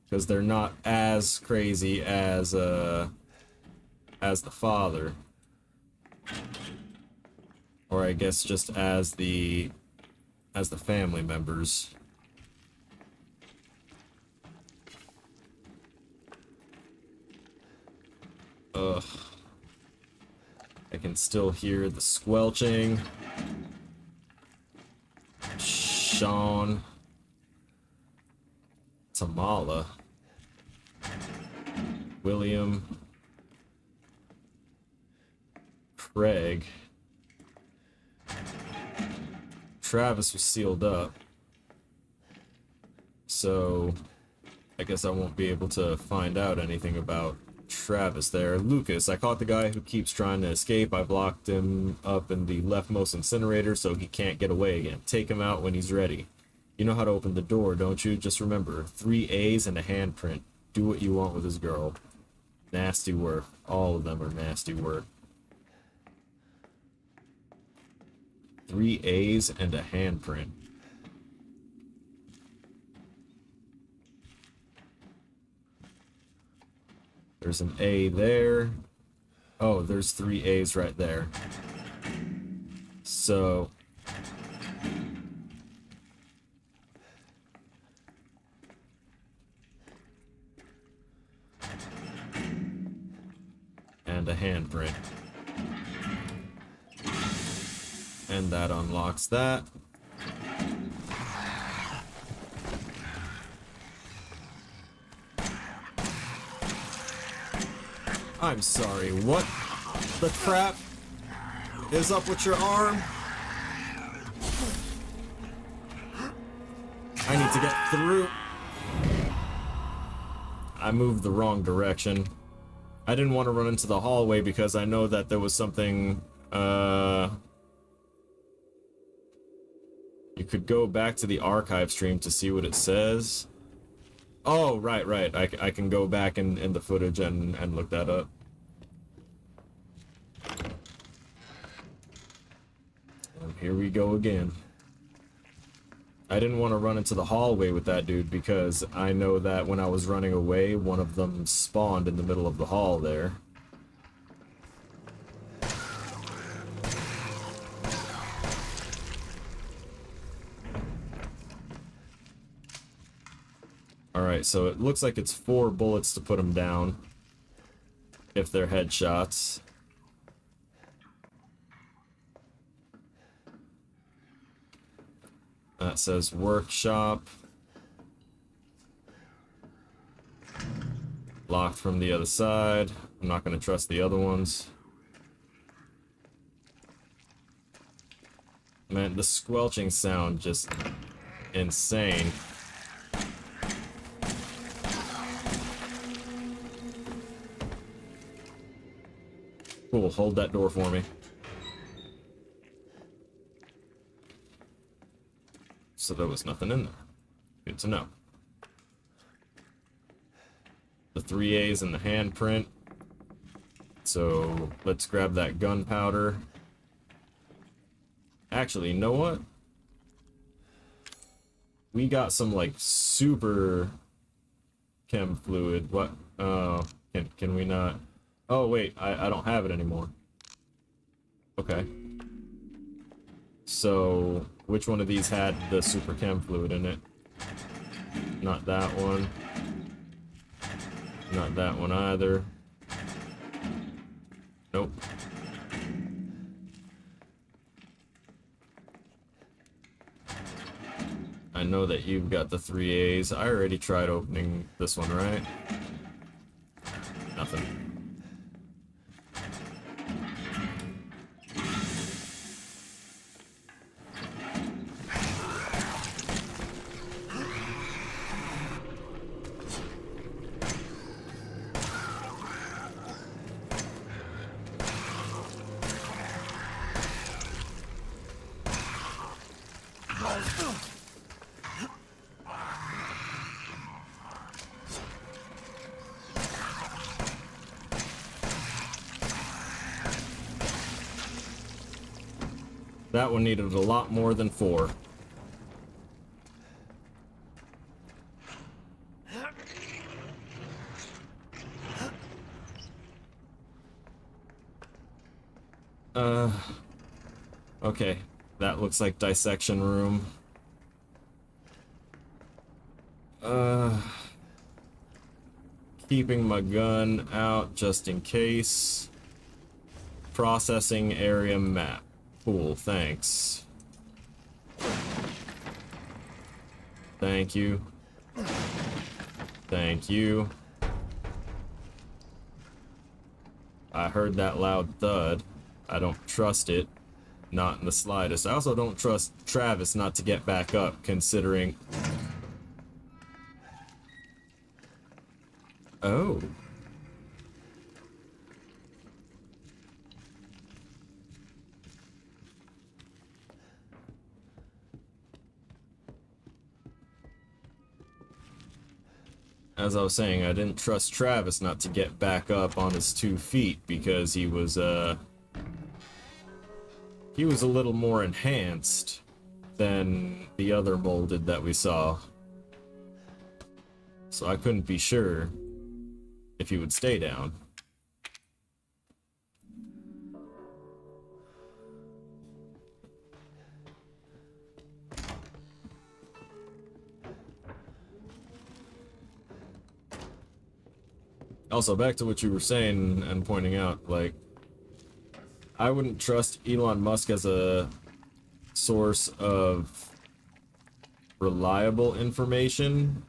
Because they're not as crazy as the father. Or I guess just as the family members. Ugh. I can still hear the squelching. Sean. Tamala. William. Craig. Travis was sealed up. So I guess I won't be able to find out anything about Travis there. Lucas, I caught the guy who keeps trying to escape. I blocked him up in the leftmost incinerator so he can't get away again. Take him out when he's ready. You know how to open the door, don't you? Just remember, 3 A's and a handprint. Do what you want with this girl. Nasty work. All of them are nasty work. 3 A's and a handprint. There's an A there. Oh, there's 3 A's right there. So and a handprint. And that unlocks that. I'm sorry, what the crap is up with your arm? I need to get through. I moved the wrong direction. I didn't want to run into the hallway because I know that there was something, you could go back to the archive stream to see what it says. Oh, right. I can go back in the footage and look that up. And here we go again. I didn't want to run into the hallway with that dude because I know that when I was running away, one of them spawned in the middle of the hall there. Alright, so it looks like it's 4 bullets to put them down. If they're headshots. That says workshop. Locked from the other side. I'm not going to trust the other ones. Man, the squelching sound just insane. Cool, hold that door for me. So there was nothing in there. Good to know. The 3 A's and the handprint. So let's grab that gunpowder. Actually, you know what? We got some like super chem fluid. What? Can we not? Oh wait, I don't have it anymore. Okay. So which one of these had the super chem fluid in it? Not that one. Not that one either. Nope. know that you've got the 3As. I already tried opening this one, right? Nothing. That one needed a lot more than 4. Okay. That looks like dissection room. Keeping my gun out just in case. Processing area map. Cool, thanks. Thank you. Thank you. I heard that loud thud. I don't trust it. Not in the slightest. I also don't trust Travis not to get back up, considering... Oh. As I was saying, I didn't trust Travis not to get back up on his 2 feet because he was a little more enhanced than the other molded that we saw. So I couldn't be sure if he would stay down. Also, back to what you were saying and pointing out, like, I wouldn't trust Elon Musk as a source of reliable information,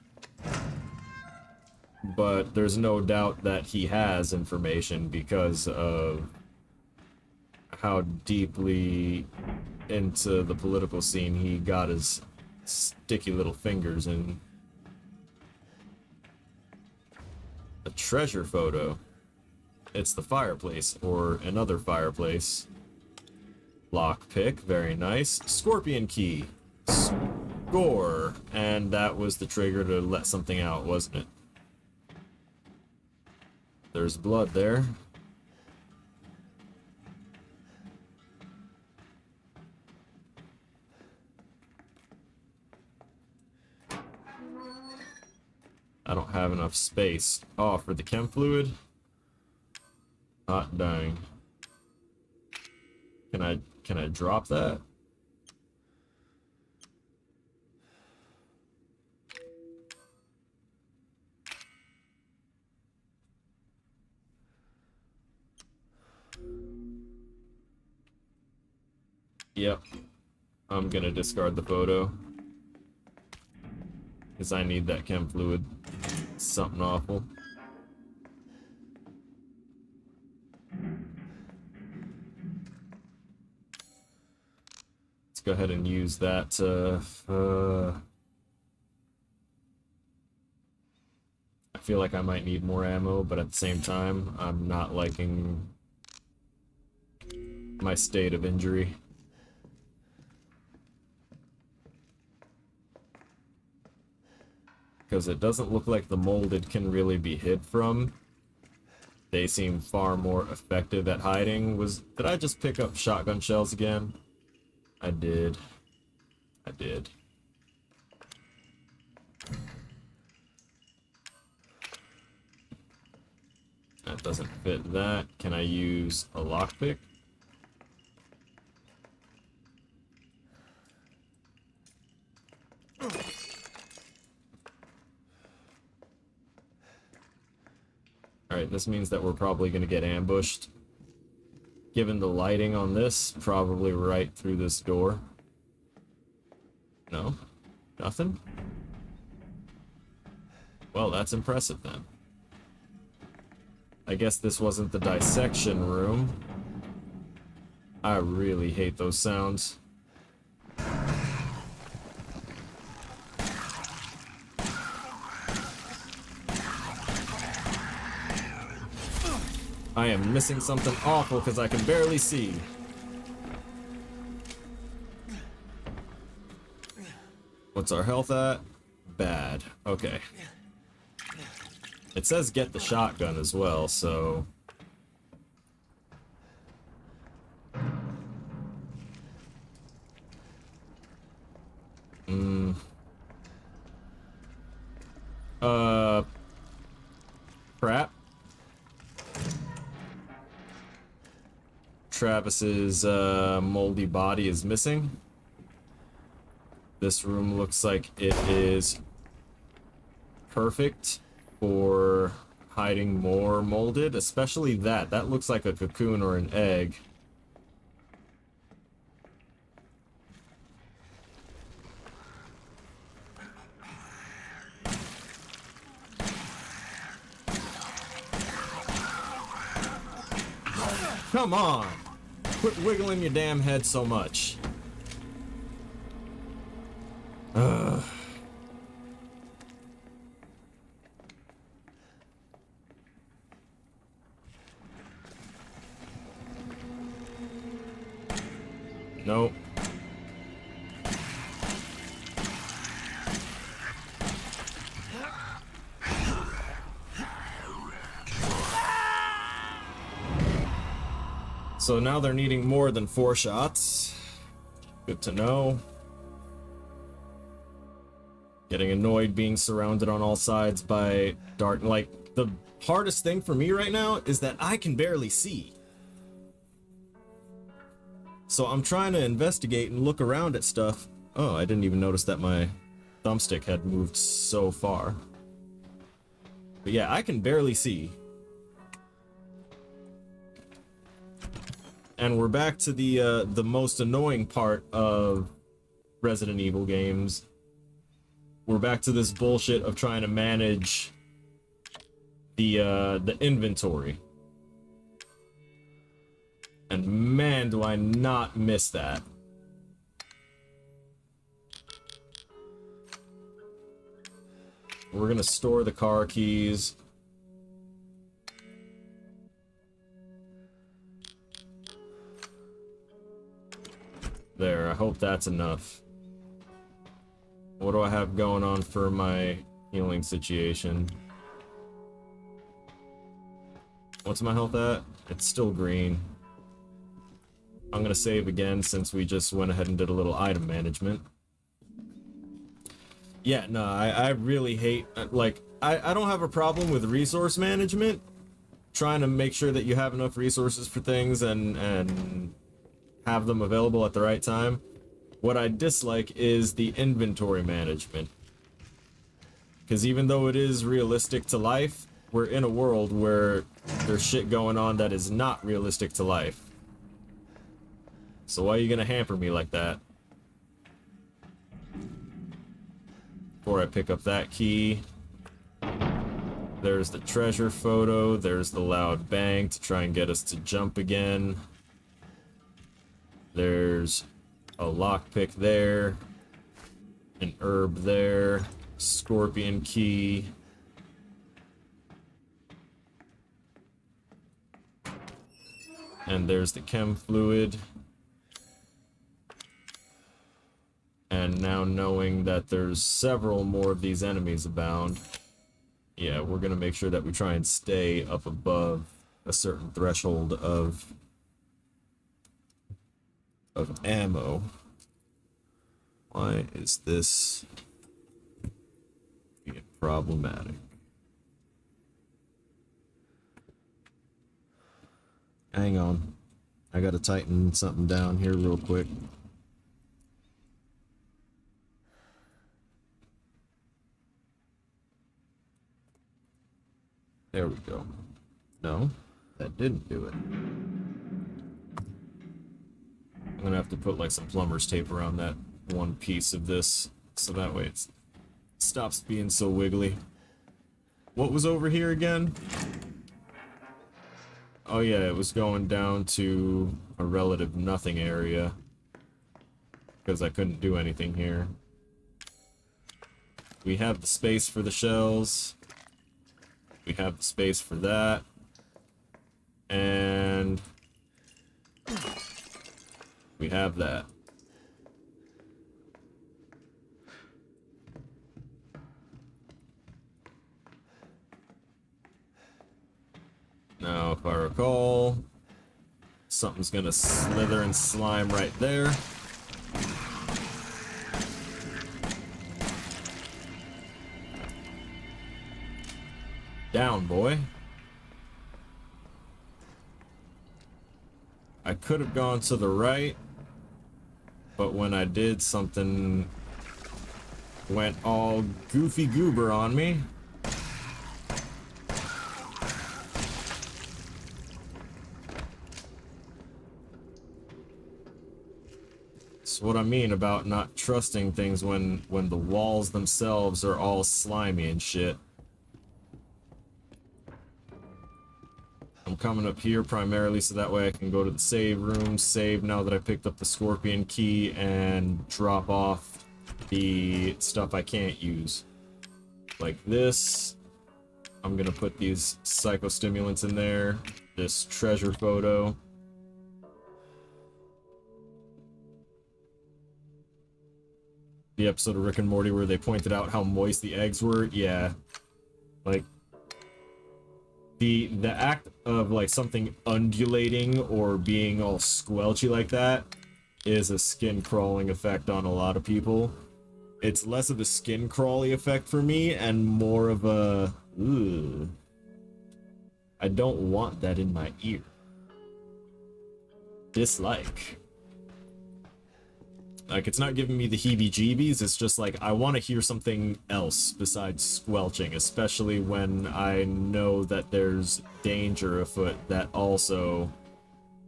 but there's no doubt that he has information because of how deeply into the political scene he got his sticky little fingers in. A treasure photo. It's the fireplace, or another fireplace. Lockpick, very nice. Scorpion key. Score. And that was the trigger to let something out, wasn't it? There's blood there. I don't have enough space. Oh, for the chem fluid? Hot dang. Can I drop that? Yep. I'm gonna discard the photo. Because I need that chem fluid. It's something awful. Let's go ahead and use that. I feel like I might need more ammo, but at the same time, I'm not liking my state of injury. Because it doesn't look like the molded can really be hid from. They seem far more effective at hiding. Did I just pick up shotgun shells again? I did. I did. That doesn't fit that. Can I use a lockpick? Alright, this means that we're probably going to get ambushed. Given the lighting on this, probably right through this door. No? Nothing? Well, that's impressive then. I guess this wasn't the dissection room. I really hate those sounds. I am missing something awful because I can barely see. What's our health at? Bad. Okay. It says get the shotgun as well, so... Crap. Travis's moldy body is missing. This room looks like it is perfect for hiding more molded, especially that. That looks like a cocoon or an egg. Come on! Quit wiggling your damn head so much. Ugh. Nope. So now they're needing more than 4 shots. Good to know. Getting annoyed being surrounded on all sides by dark. Like, the hardest thing for me right now is that I can barely see. So I'm trying to investigate and look around at stuff. Oh, I didn't even notice that my thumbstick had moved so far. But yeah, I can barely see. And we're back to the most annoying part of Resident Evil games. We're back to this bullshit of trying to manage the inventory. And man, do I not miss that. We're gonna store the car keys. There, I hope that's enough. What do I have going on for my healing situation? What's my health at? It's still green. I'm gonna save again since we just went ahead and did a little item management. Yeah, no, I really hate, like, I don't have a problem with resource management. Trying to make sure that you have enough resources for things and have them available at the right time. What I dislike is the inventory management. Because even though it is realistic to life, we're in a world where there's shit going on that is not realistic to life. So why are you gonna hamper me like that? Before I pick up that key. There's the treasure photo, there's the loud bang to try and get us to jump again. There's a lockpick there, an herb there, scorpion key. And there's the chem fluid. And now knowing that there's several more of these enemies abound, yeah, we're gonna make sure that we try and stay up above a certain threshold of ammo. Why is this being problematic? Hang on. I gotta tighten something down here real quick. There we go. No, that didn't do it. I'm gonna have to put like some plumber's tape around that one piece of this so that way it stops being so wiggly. What was over here again? Oh yeah, it was going down to a relative nothing area because I couldn't do anything here. We have the space for the shells. We have the space for that. And we have that. Now, if I recall, something's gonna slither and slime right there. Down, boy. I could have gone to the right, but when I did, something went all goofy goober on me. That's what I mean about not trusting things when the walls themselves are all slimy and shit. I'm coming up here primarily so that way I can go to the save room, save now that I picked up the scorpion key, and drop off the stuff I can't use. Like this. I'm gonna put these psychostimulants in there. This treasure photo. The episode of Rick and Morty where they pointed out how moist the eggs were. Yeah. Like, the act of like something undulating or being all squelchy like that is a skin crawling effect on a lot of people. It's less of a skin crawly effect for me and more of a ugh. I don't want that in my ear. Dislike. Like, it's not giving me the heebie-jeebies, it's just like, I want to hear something else besides squelching, especially when I know that there's danger afoot that also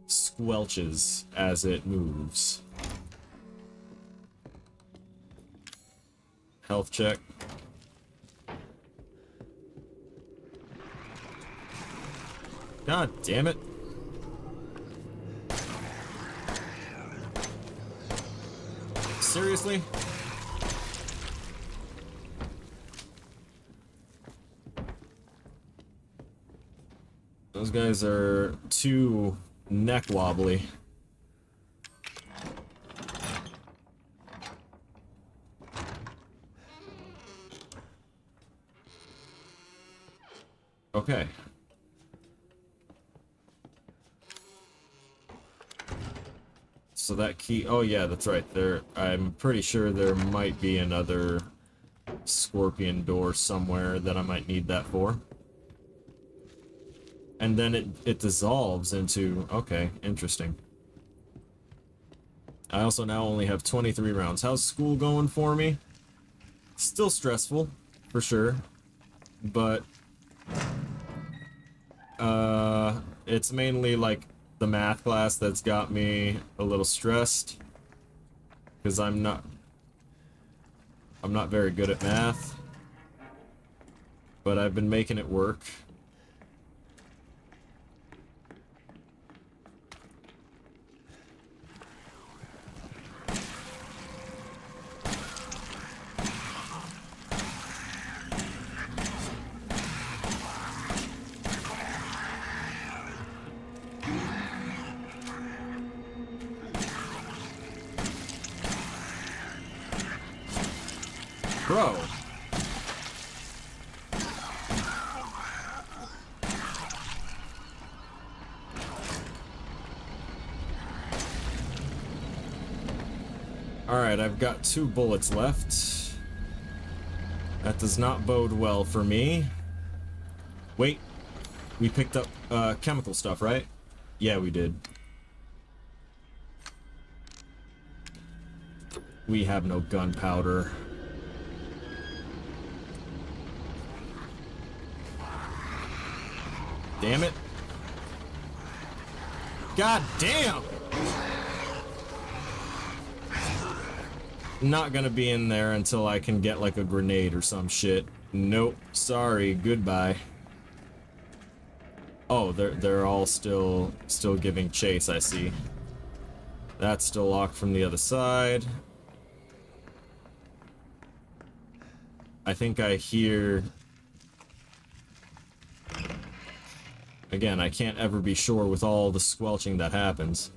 squelches as it moves. Health check. God damn it. Seriously? Those guys are too neck wobbly. Okay. So that key, oh yeah, that's right, there, I'm pretty sure there might be another scorpion door somewhere that I might need that for. And then it dissolves into, okay, interesting. I also now only have 23 rounds. How's school going for me? Still stressful, for sure, but, it's mainly like the math class that's got me a little stressed because I'm not very good at math, but I've been making it work. Bro. Alright, I've got 2 bullets left. That does not bode well for me. Wait. We picked up chemical stuff, right? Yeah, we did. We have no gunpowder. Damn it. God damn! not gonna be in there until I can get like a grenade or some shit. Nope. Sorry. Goodbye. Oh, they're all still giving chase, I see. That's still locked from the other side. I think I hear... Again, I can't ever be sure with all the squelching that happens.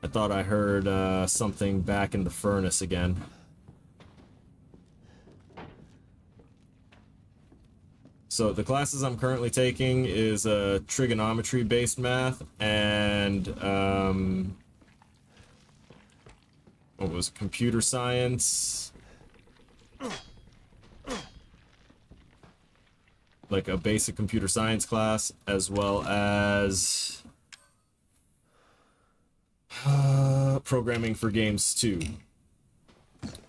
I thought I heard something back in the furnace again. So the classes I'm currently taking is trigonometry-based math and what was it? Computer science, like a basic computer science class, as well as programming for games too.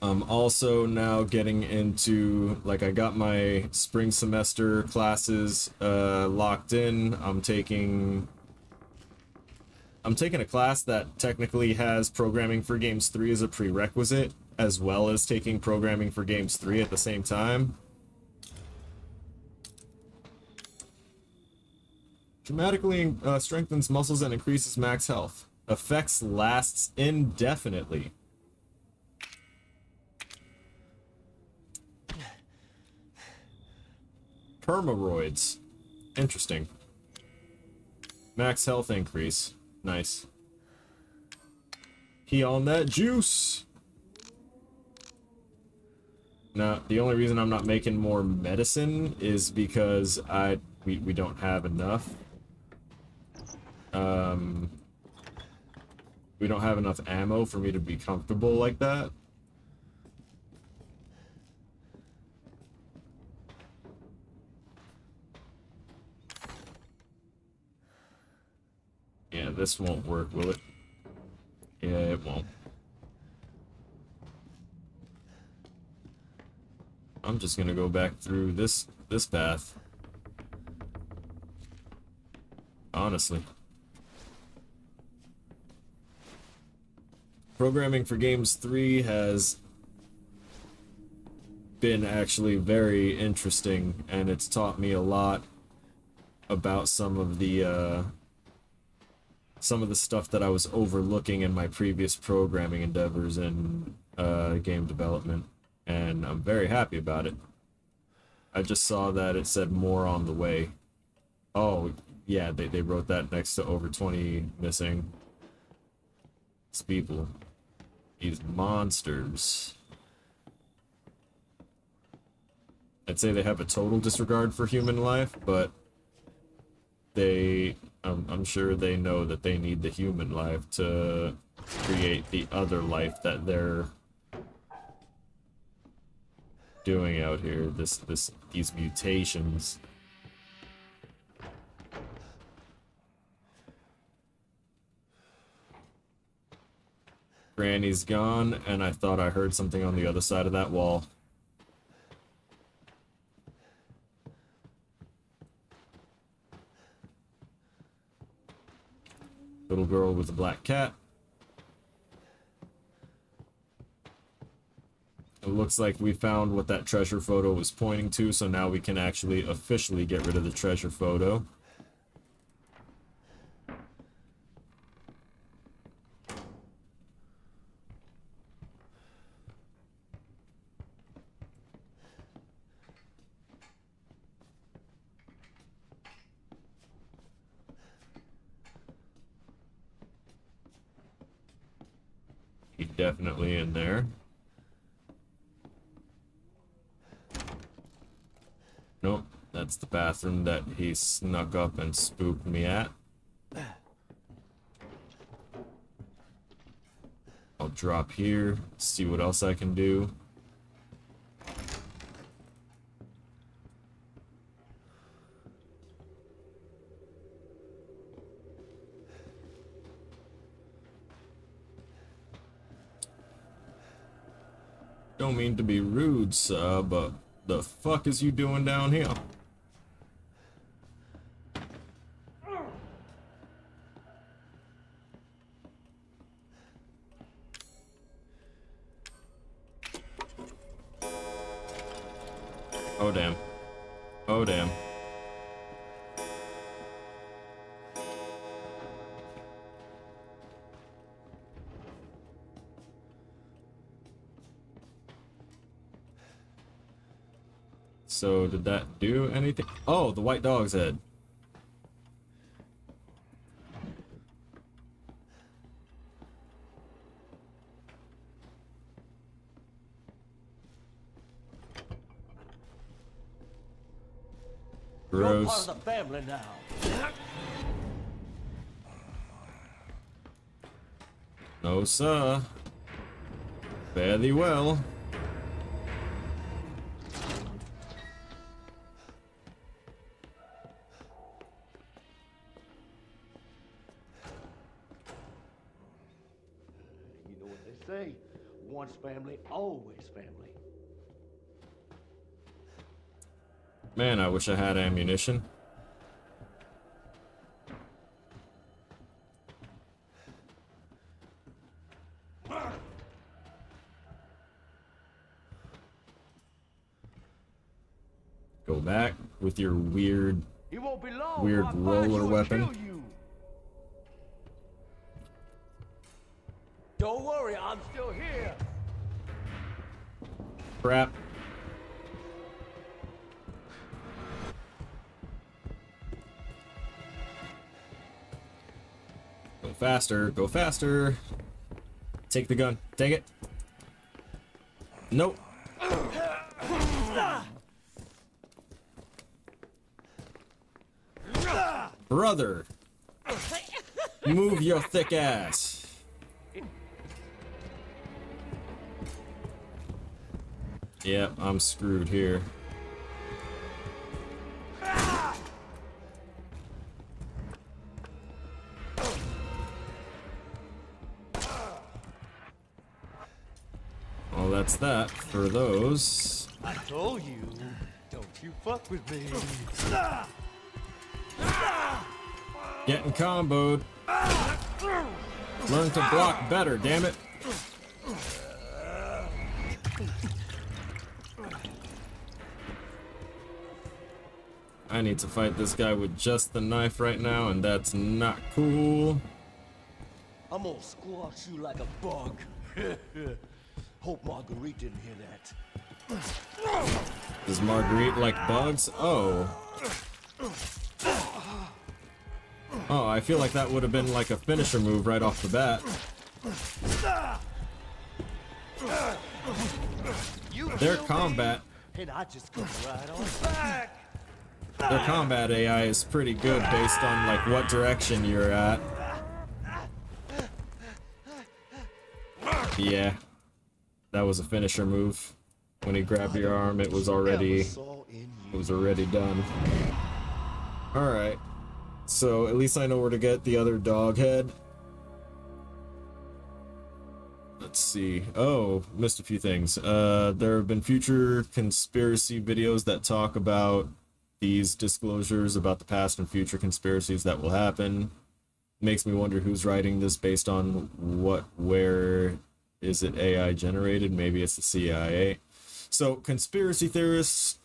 I'm also now getting into, like, I got my spring semester classes locked in. I'm taking a class that technically has programming for games 3 as a prerequisite, as well as taking programming for games 3 at the same time. Dramatically strengthens muscles and increases max health. Effects lasts indefinitely. Permaroids. Interesting. Max health increase. Nice. He on that juice. Now, the only reason I'm not making more medicine is because we don't have enough. We don't have enough ammo for me to be comfortable like that. Yeah, this won't work, will it? Yeah, it won't. I'm just gonna go back through this path. Honestly. Programming for Games 3 has been actually very interesting, and it's taught me a lot about some of the stuff that I was overlooking in my previous programming endeavors in game development, and I'm very happy about it. I just saw that it said more on the way. Oh, yeah, they wrote that next to over 20 missing. These people. These monsters. I'd say they have a total disregard for human life, but I'm sure they know that they need the human life to create the other life that they're doing out here. These mutations. Granny's gone, and I thought I heard something on the other side of that wall. Little girl with a black cat. It looks like we found what that treasure photo was pointing to, so now we can actually officially get rid of the treasure photo. He's definitely in there. Nope, that's the bathroom that he snuck up and spooked me at. I'll drop here, see what else I can do. Don't mean to be rude, sir, but the fuck is you doing down here? Oh, damn. Oh, damn. So, did that do anything? Oh, the white dog's head.
You're part
Gross.
of the family now.
No, sir. Fare thee well.
You know what they say, once family, always family.
Man, I wish I had ammunition. Go back with your weird
It won't be long
Weird
before I find
roller
you and
weapon.
kill you. Don't worry, I'm still here.
crap. Go faster, go faster. Take the gun, take it. Nope. Brother, move your thick ass. Yep, I'm screwed here. Well, that's that for those.
I told you, don't you fuck with me.
Getting comboed. Learn to block better, damn it. I need to fight this guy with just the knife right now, and that's not cool.
I'm gonna squash you like a bug. Hope Marguerite didn't hear that.
Does Marguerite like bugs? Oh. Oh, I feel like that would have been like a finisher move right off the bat. Their combat,
And I just go right on back.
their combat AI is pretty good based on like what direction you're at. Yeah, that was a finisher move. When he grabbed your arm, it was already done. All right. So at least I know where to get the other dog head. Let's see. Oh, missed a few things. There have been future conspiracy videos that talk about these disclosures about the past and future conspiracies that will happen. Makes me wonder who's writing this based on what, where is it AI generated? Maybe it's the CIA. So conspiracy theorists,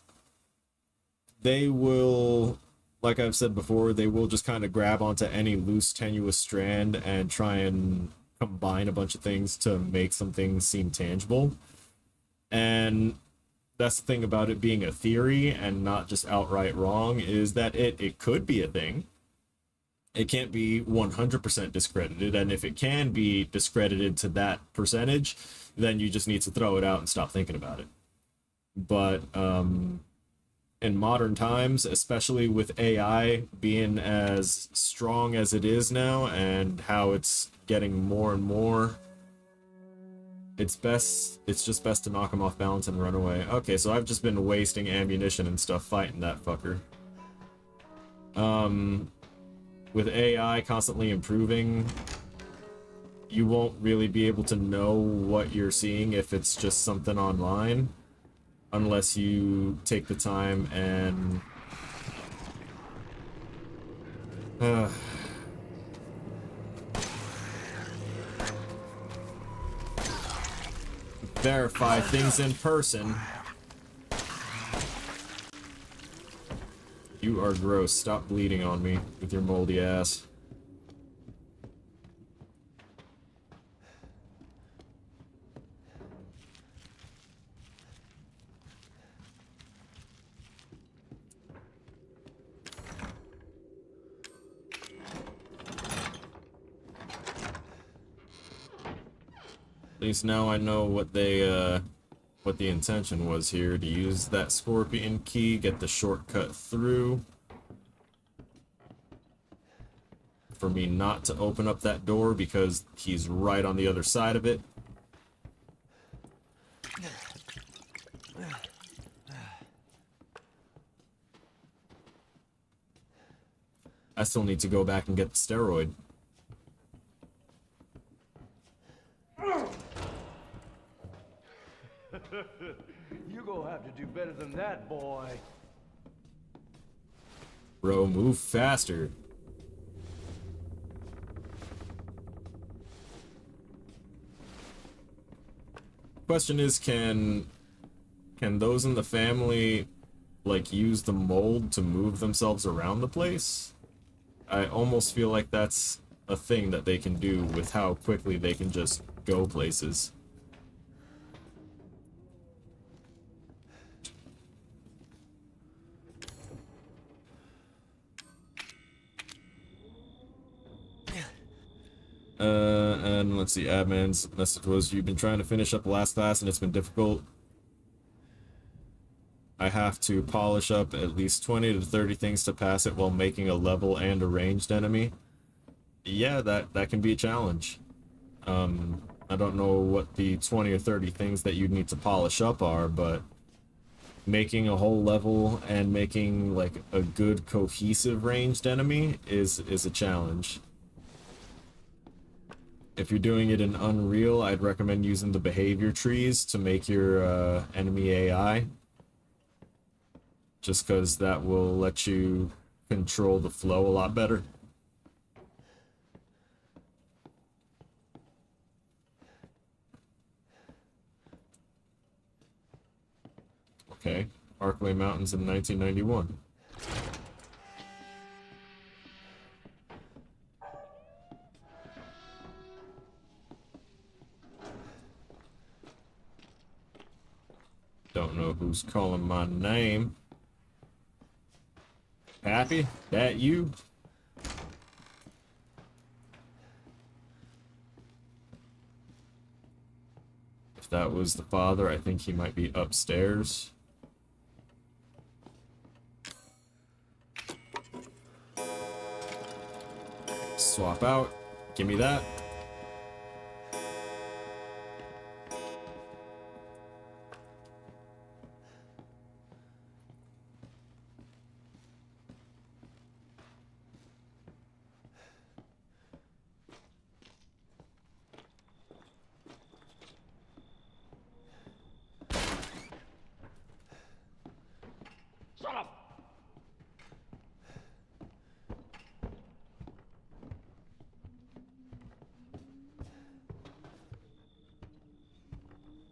they will, like I've said before, they will just kind of grab onto any loose, tenuous strand and try and combine a bunch of things to make something seem tangible. And that's the thing about it being a theory and not just outright wrong, is that it could be a thing. It can't be 100% discredited, and if it can be discredited to that percentage, then you just need to throw it out and stop thinking about it. But in modern times, especially with AI being as strong as it is now and how it's getting more and more, it's just best to knock him off balance and run away. Okay, so I've just been wasting ammunition and stuff fighting that fucker. With AI constantly improving, you won't really be able to know what you're seeing if it's just something online, unless you take the time and verify things in person. You are gross. Stop bleeding on me with your moldy ass. At least now I know what they, what the intention was here, to use that scorpion key, get the shortcut through. For me not to open up that door because he's right on the other side of it. I still need to go back and get the steroid.
You're gonna have to do better than that, boy.
Bro, move faster. Question is, can those in the family, like, use the mold to move themselves around the place? I almost feel like that's a thing that they can do with how quickly they can just go places. And let's see, admin's message was, you've been trying to finish up the last class and it's been difficult. I have to polish up at least 20 to 30 things to pass it while making a level and a ranged enemy. Yeah, that can be a challenge. I don't know what the 20 or 30 things that you'd need to polish up are, but making a whole level and making, like, a good cohesive ranged enemy is a challenge. If you're doing it in Unreal, I'd recommend using the behavior trees to make your enemy AI. Just because that will let you control the flow a lot better. Okay, Arklay Mountains in 1991. Don't know who's calling my name. Happy? That you? If that was the father, I think he might be upstairs. Swap out. Give me that.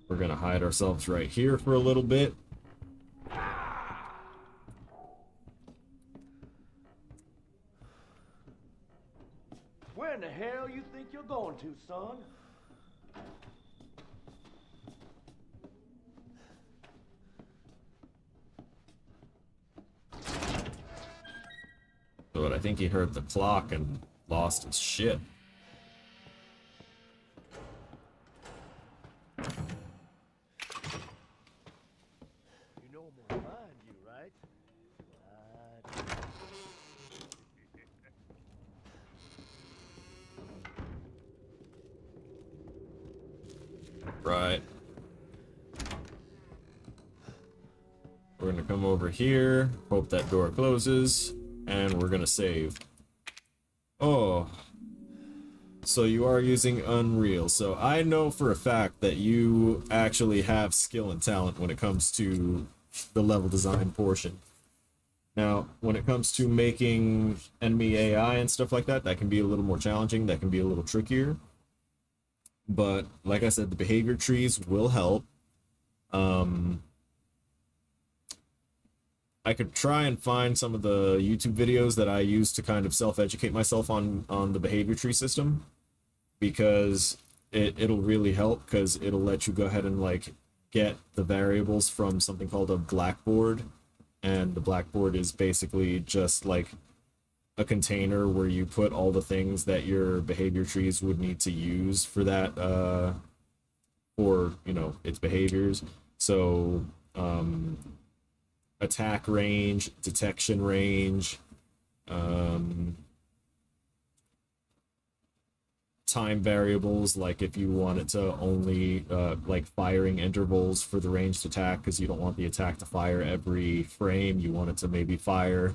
We're gonna hide ourselves right here for a little bit.
Where in the hell you think you're going to, son?
But I think he heard the clock and lost his shit.
You know I'm gonna find you, right?
Right. We're gonna come over here, hope that door closes, and we're gonna save. Oh. So you are using Unreal. So I know for a fact that you actually have skill and talent when it comes to the level design portion. Now, when it comes to making enemy AI and stuff like that, that can be a little more challenging, that can be a little trickier. But like I said, the behavior trees will help. I could try and find some of the YouTube videos that I use to kind of self-educate myself on the behavior tree system, because it'll really help, because it'll let you go ahead and like get the variables from something called a blackboard. And the blackboard is basically just like a container where you put all the things that your behavior trees would need to use for that for, you know, its behaviors. So attack range, detection range, um, time variables, like if you want it to only like firing intervals for the ranged attack, because you don't want the attack to fire every frame. You want it to maybe fire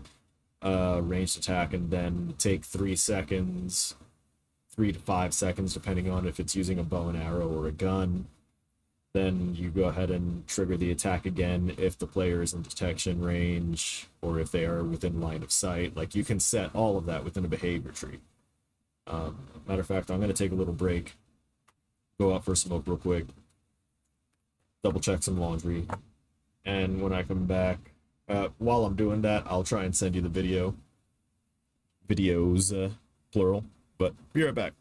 ranged attack and then take 3 seconds, 3 to 5 seconds, depending on if it's using a bow and arrow or a gun. Then you go ahead and trigger the attack again if the player is in detection range or if they are within line of sight. Like, you can set all of that within a behavior tree. Matter of fact, I'm going to take a little break, go out for a smoke real quick, double check some laundry, and when I come back, while I'm doing that, I'll try and send you the videos, plural, but be right back.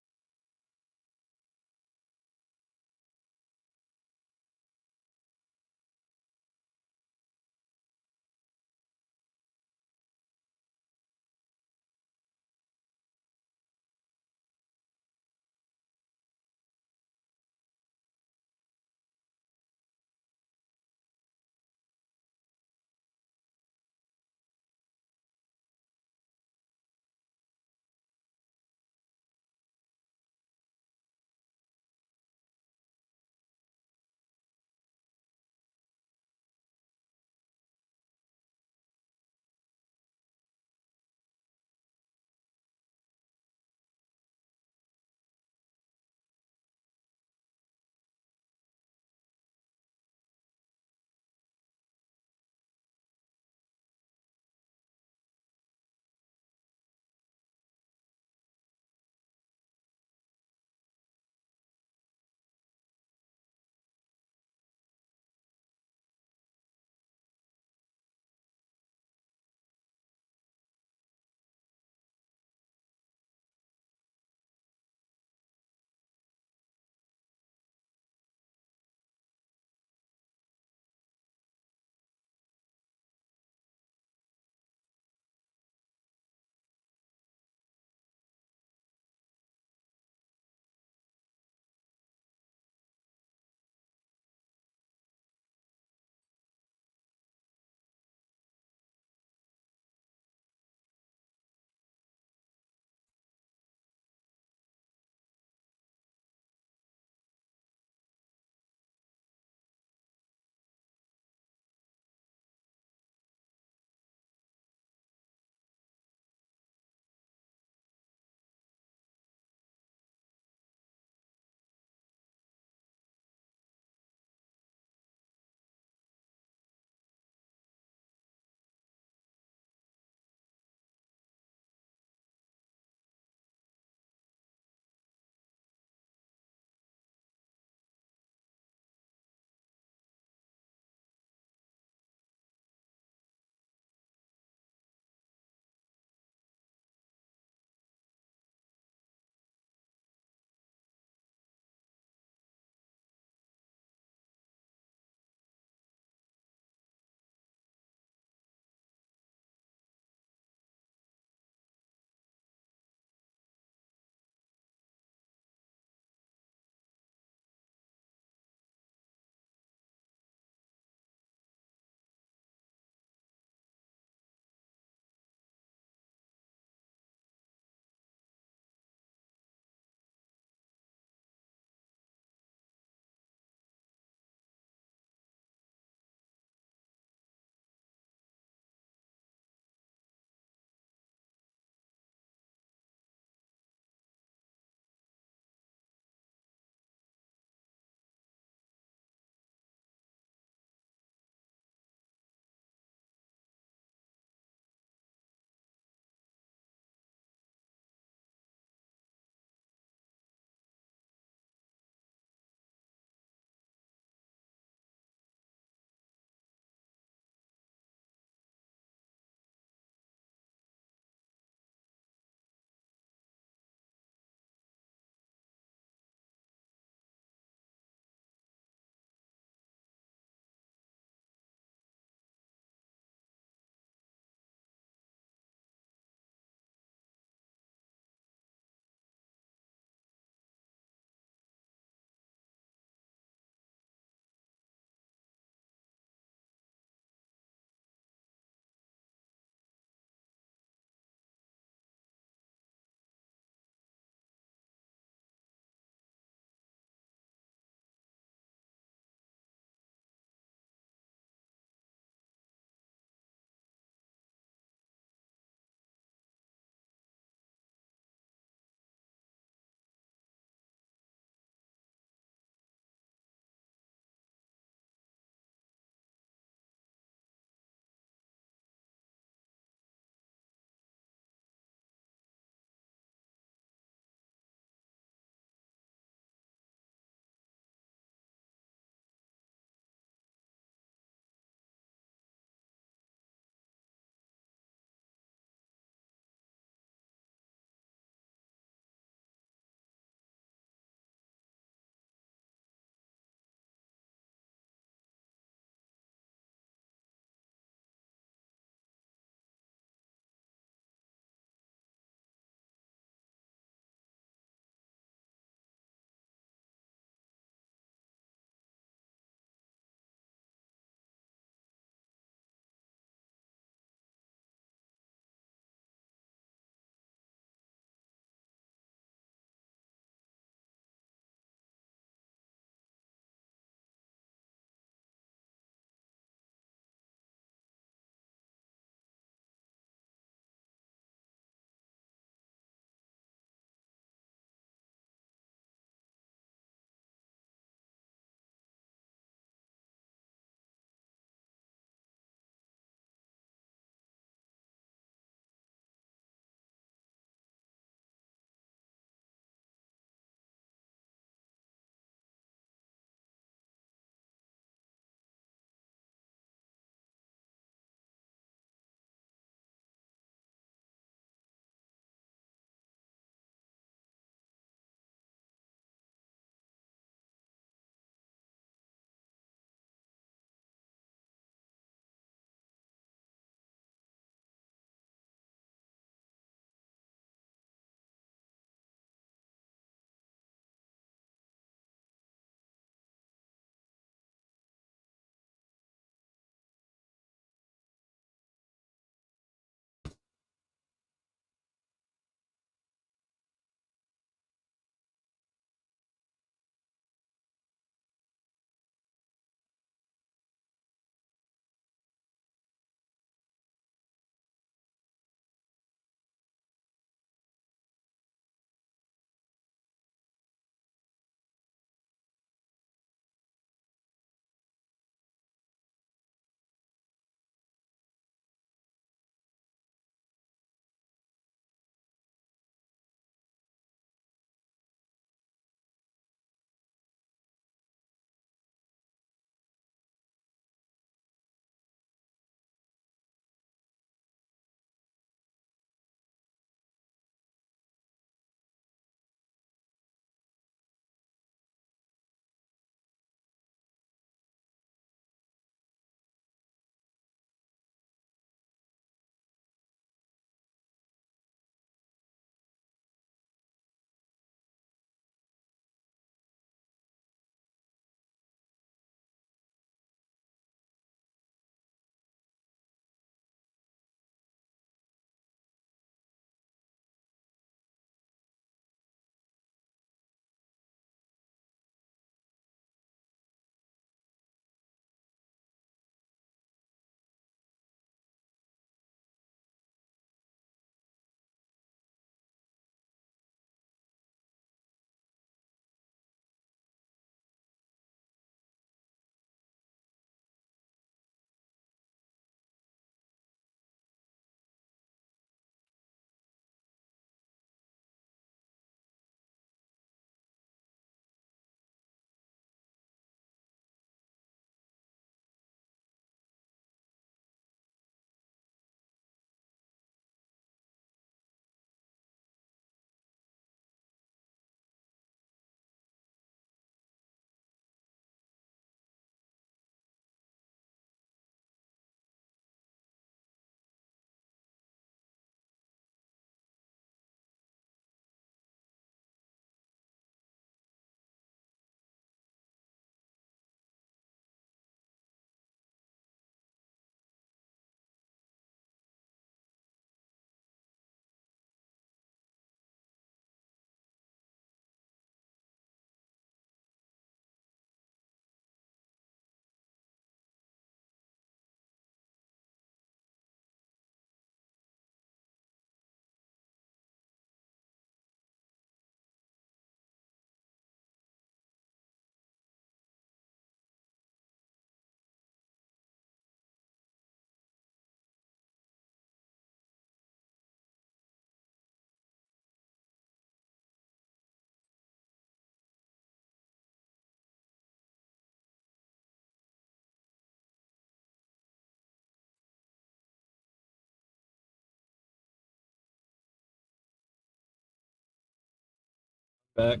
Back.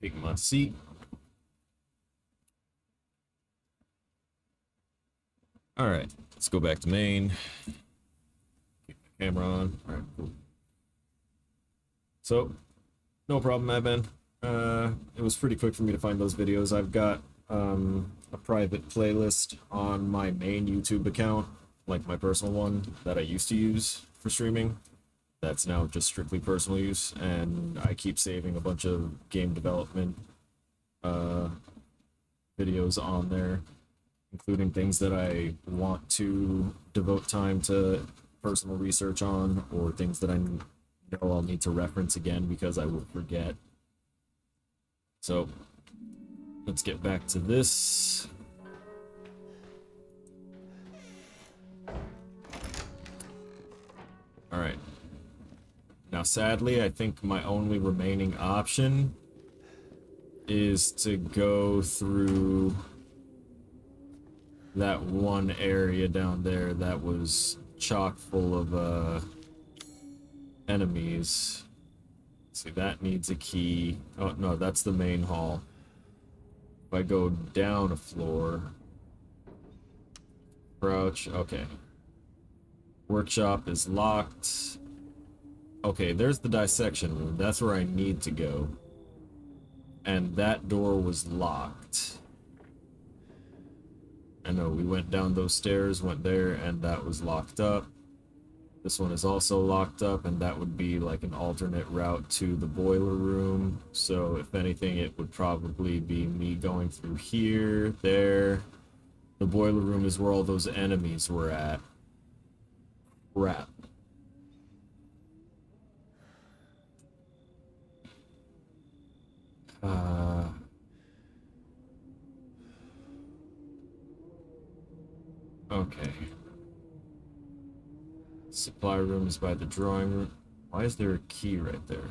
Take my seat. Alright, let's go back to main. Keep the camera on. Alright, cool. So, no problem, Madman. It was pretty quick for me to find those videos. I've got a private playlist on my main YouTube account, like my personal one that I used to use for streaming. That's now just strictly personal use, and I keep saving a bunch of game development videos on there, including things that I want to devote time to personal research on, or things that I know I'll need to reference again because I will forget. So, let's get back to this. Alright. Now, sadly, I think my only remaining option is to go through that one area down there that was chock full of enemies. See, that needs a key. Oh, no, that's the main hall. If I go down a floor... Crouch, okay. Workshop is locked. Okay, there's the dissection room. That's where I need to go. And that door was locked. I know, we went down those stairs, went there, and that was locked up. This one is also locked up, and that would be like an alternate route to the boiler room. So if anything, it would probably be me going through here, there. The boiler room is where all those enemies were at. Crap. Okay. Supply room is by the drawing room. Why is there a key right there?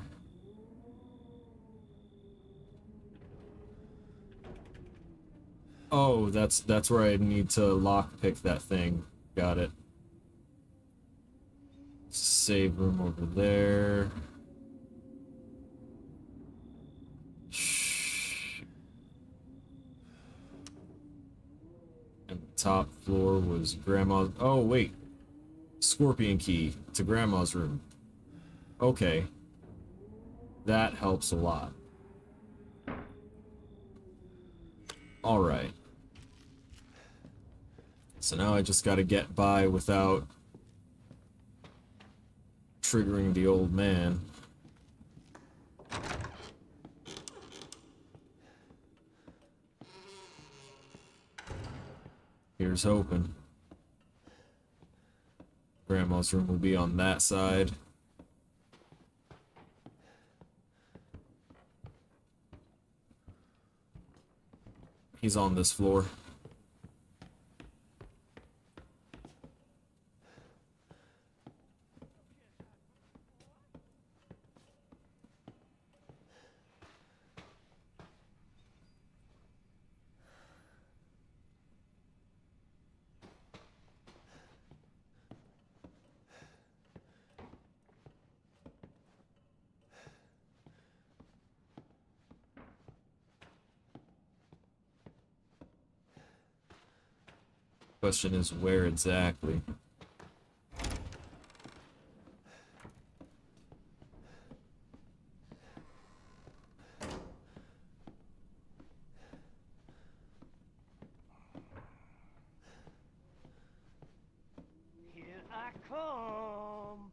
Oh, that's where I need to lockpick that thing. Got it. Save room over there. Shh. And the top floor was Grandma's. Oh, wait. Scorpion key to Grandma's room. Okay. That helps a lot. Alright. So now I just gotta get by without triggering the old man. Here's hoping. Grandma's room will be on that side. He's on this floor. Question is, where exactly?
Here I come.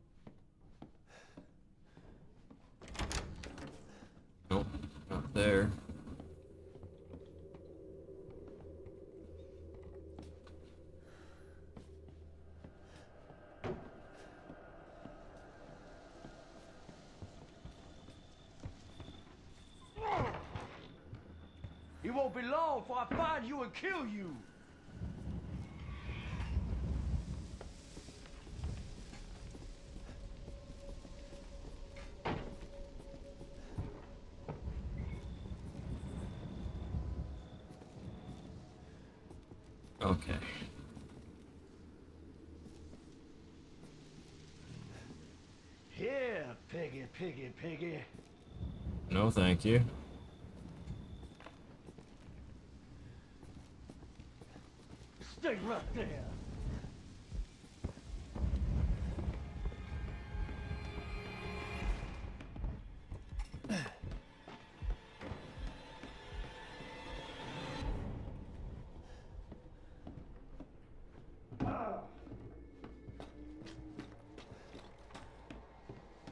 Nope, not there.
It won't be long before I find you and kill you.
Okay.
Here, piggy Piggy.
No, thank you.
Stay right there.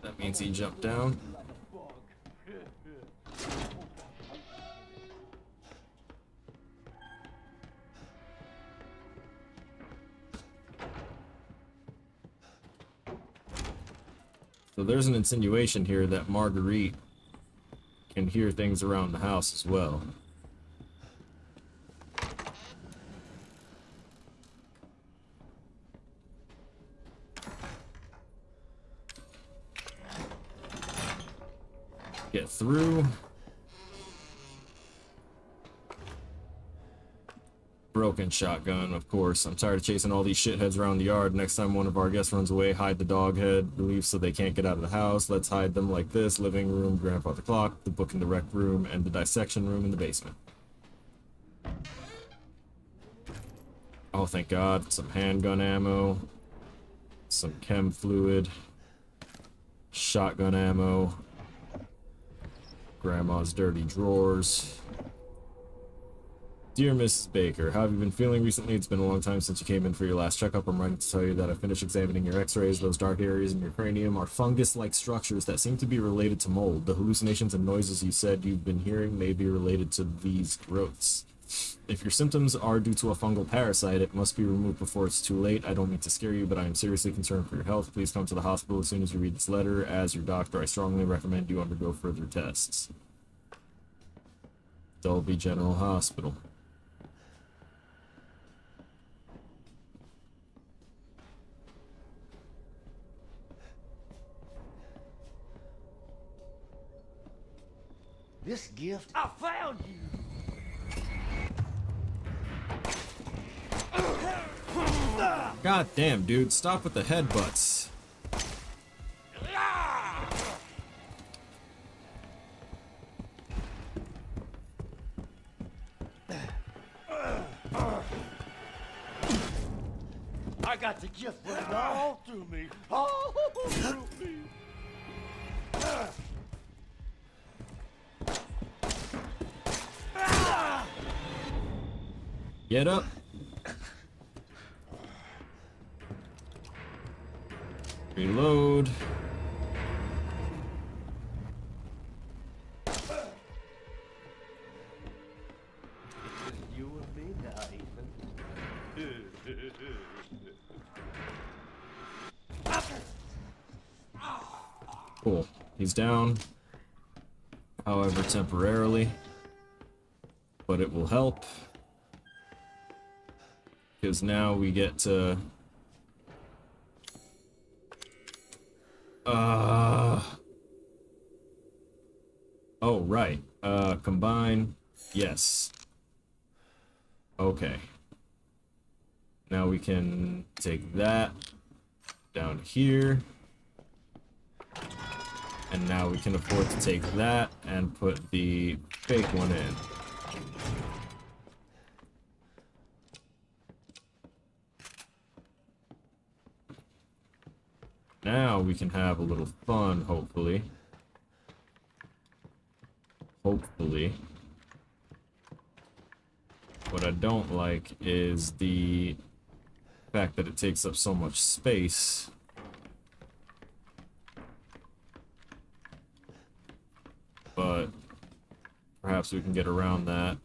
That means he jumped down. So there's an insinuation here that Marguerite can hear things around the house as well. Get through. Broken shotgun, of course. I'm tired of chasing all these shitheads around the yard. Next time one of our guests runs away, hide the dog head relief so they can't get out of the house. Let's hide them like this. Living room, grandfather clock, the book in the rec room, and the dissection room in the basement. Oh, thank God. Some handgun ammo. Some chem fluid. Shotgun ammo. Grandma's dirty drawers. Dear Mrs. Baker, how have you been feeling recently? It's been a long time since you came in for your last checkup. I'm writing to tell you that I finished examining your x-rays. Those dark areas in your cranium are fungus-like structures that seem to be related to mold. The hallucinations and noises you said you've been hearing may be related to these growths. If your symptoms are due to a fungal parasite, it must be removed before it's too late. I don't mean to scare you, but I am seriously concerned for your health. Please come to the hospital as soon as you read this letter. As your doctor, I strongly recommend you undergo further tests. Dolby General Hospital.
This gift, I found you.
God damn, dude, stop with the headbutts.
I got the gift running all through me. All through me.
Get up. Reload.
You and me now, Ethan.
Cool. He's down. However, temporarily. But it will help. Because now we get to... Oh, right. Combine. Yes. Okay. Now we can take that down here. And now we can afford to take that and put the fake one in. Now we can have a little fun, hopefully. Hopefully. What I don't like is the fact that it takes up so much space. But perhaps we can get around that.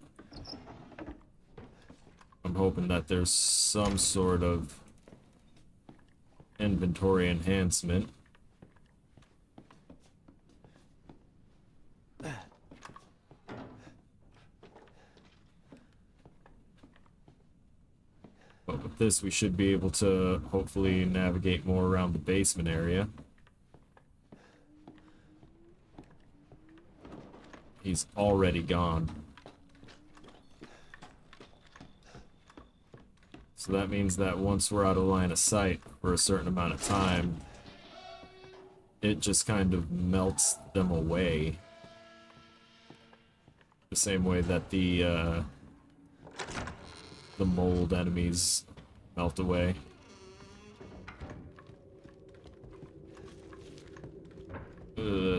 I'm hoping that there's some sort of inventory enhancement. But with this, we should be able to hopefully navigate more around the basement area. He's already gone. So that means that once we're out of line of sight for a certain amount of time, it just kind of melts them away. The same way that the mold enemies melt away.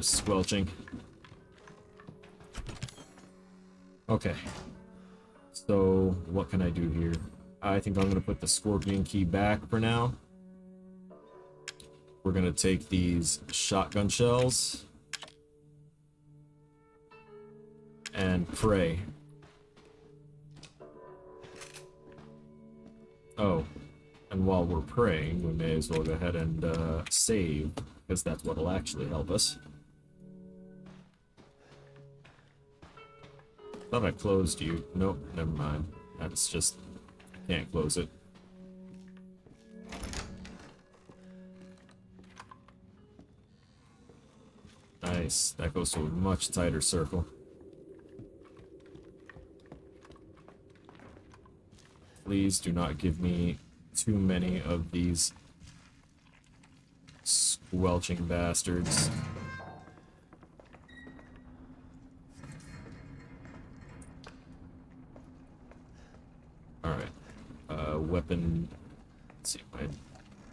Squelching. Okay. So, what can I do here? I think I'm gonna put the scorpion key back for now. We're gonna take these shotgun shells and pray. Oh, and while we're praying, we may as well go ahead and save, because that's what'll actually help us. Thought I closed you. Nope, never mind. That's just... can't close it. Nice. That goes to a much tighter circle. Please do not give me too many of these squelching bastards. Alright. Weapon... let's see, my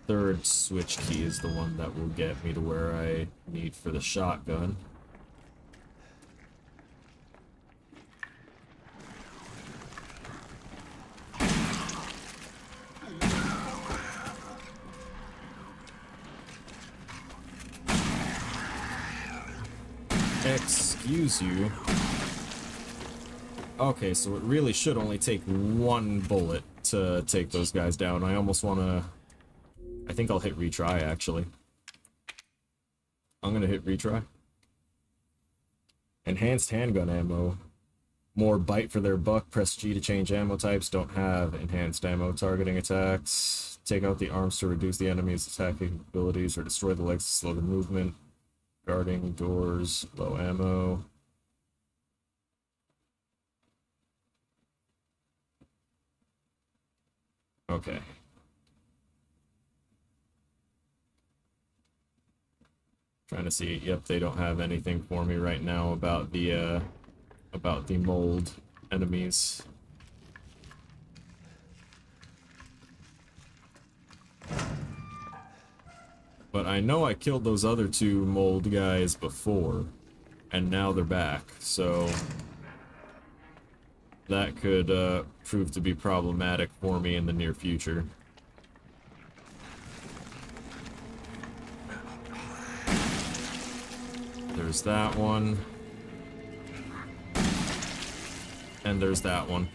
third switch key is the one that will get me to where I need for the shotgun. Excuse you. Okay, so it really should only take one bullet to take those guys down. I almost want to... I think I'll hit retry, actually. I'm gonna hit retry. Enhanced handgun ammo. More bite for their buck. Press G to change ammo types. Don't have enhanced ammo. Targeting attacks. Take out the arms to reduce the enemy's attacking abilities or destroy the legs to slow the movement. Guarding doors. Low ammo. Okay. Trying to see. Yep, they don't have anything for me right now about the mold enemies. But I know I killed those other two mold guys before, and now they're back, so that could prove to be problematic for me in the near future. There's that one. And there's that one.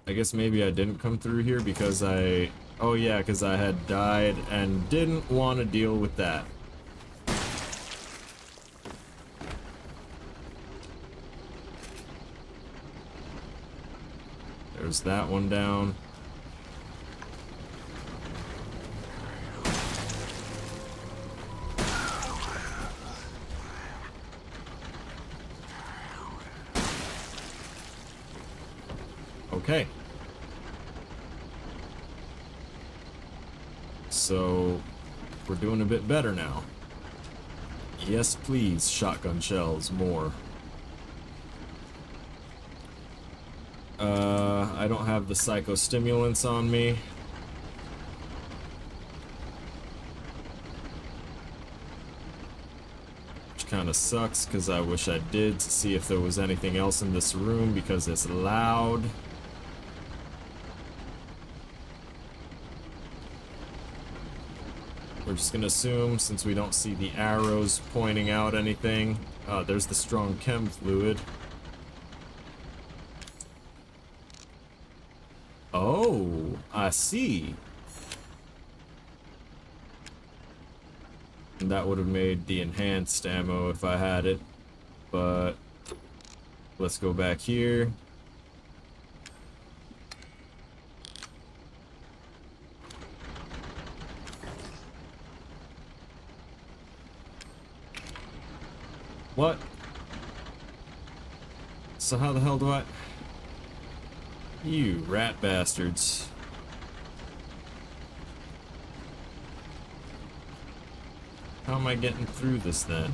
I guess maybe I didn't come through here because I... oh yeah, because I had died and didn't want to deal with that. There's that one down. Okay. So, we're doing a bit better now. Yes, please, shotgun shells, more. I don't have the psychostimulants on me. Which kind of sucks, because I wish I did, to see if there was anything else in this room, because it's loud. We're just gonna assume, since we don't see the arrows pointing out anything. There's the strong chem fluid. Oh, I see. And that would have made the enhanced ammo if I had it. But let's go back here. What? So how the hell do I... You rat bastards. How am I getting through this then?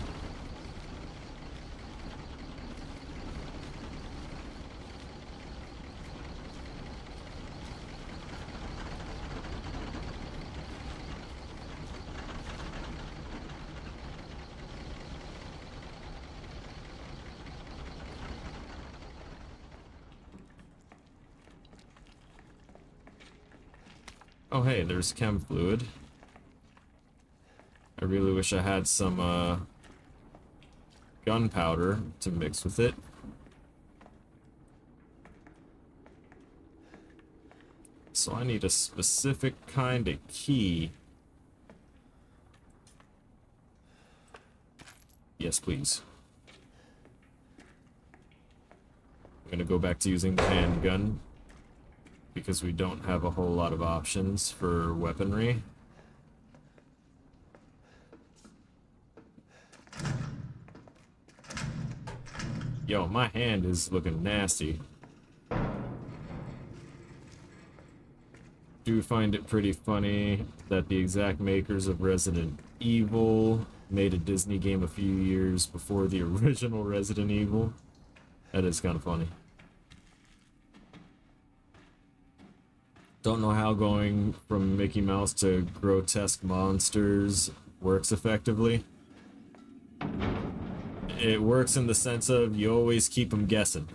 Oh hey, there's chem fluid. I really wish I had some gunpowder to mix with it. So I need a specific kind of key. Yes, please. I'm gonna go back to using the handgun because we don't have a whole lot of options for weaponry. Yo, my hand is looking nasty. Do find it pretty funny that the exact makers of Resident Evil made a Disney game a few years before the original Resident Evil. That is kind of funny. Don't know how going from Mickey Mouse to grotesque monsters works effectively. It works in the sense of you always keep them guessing.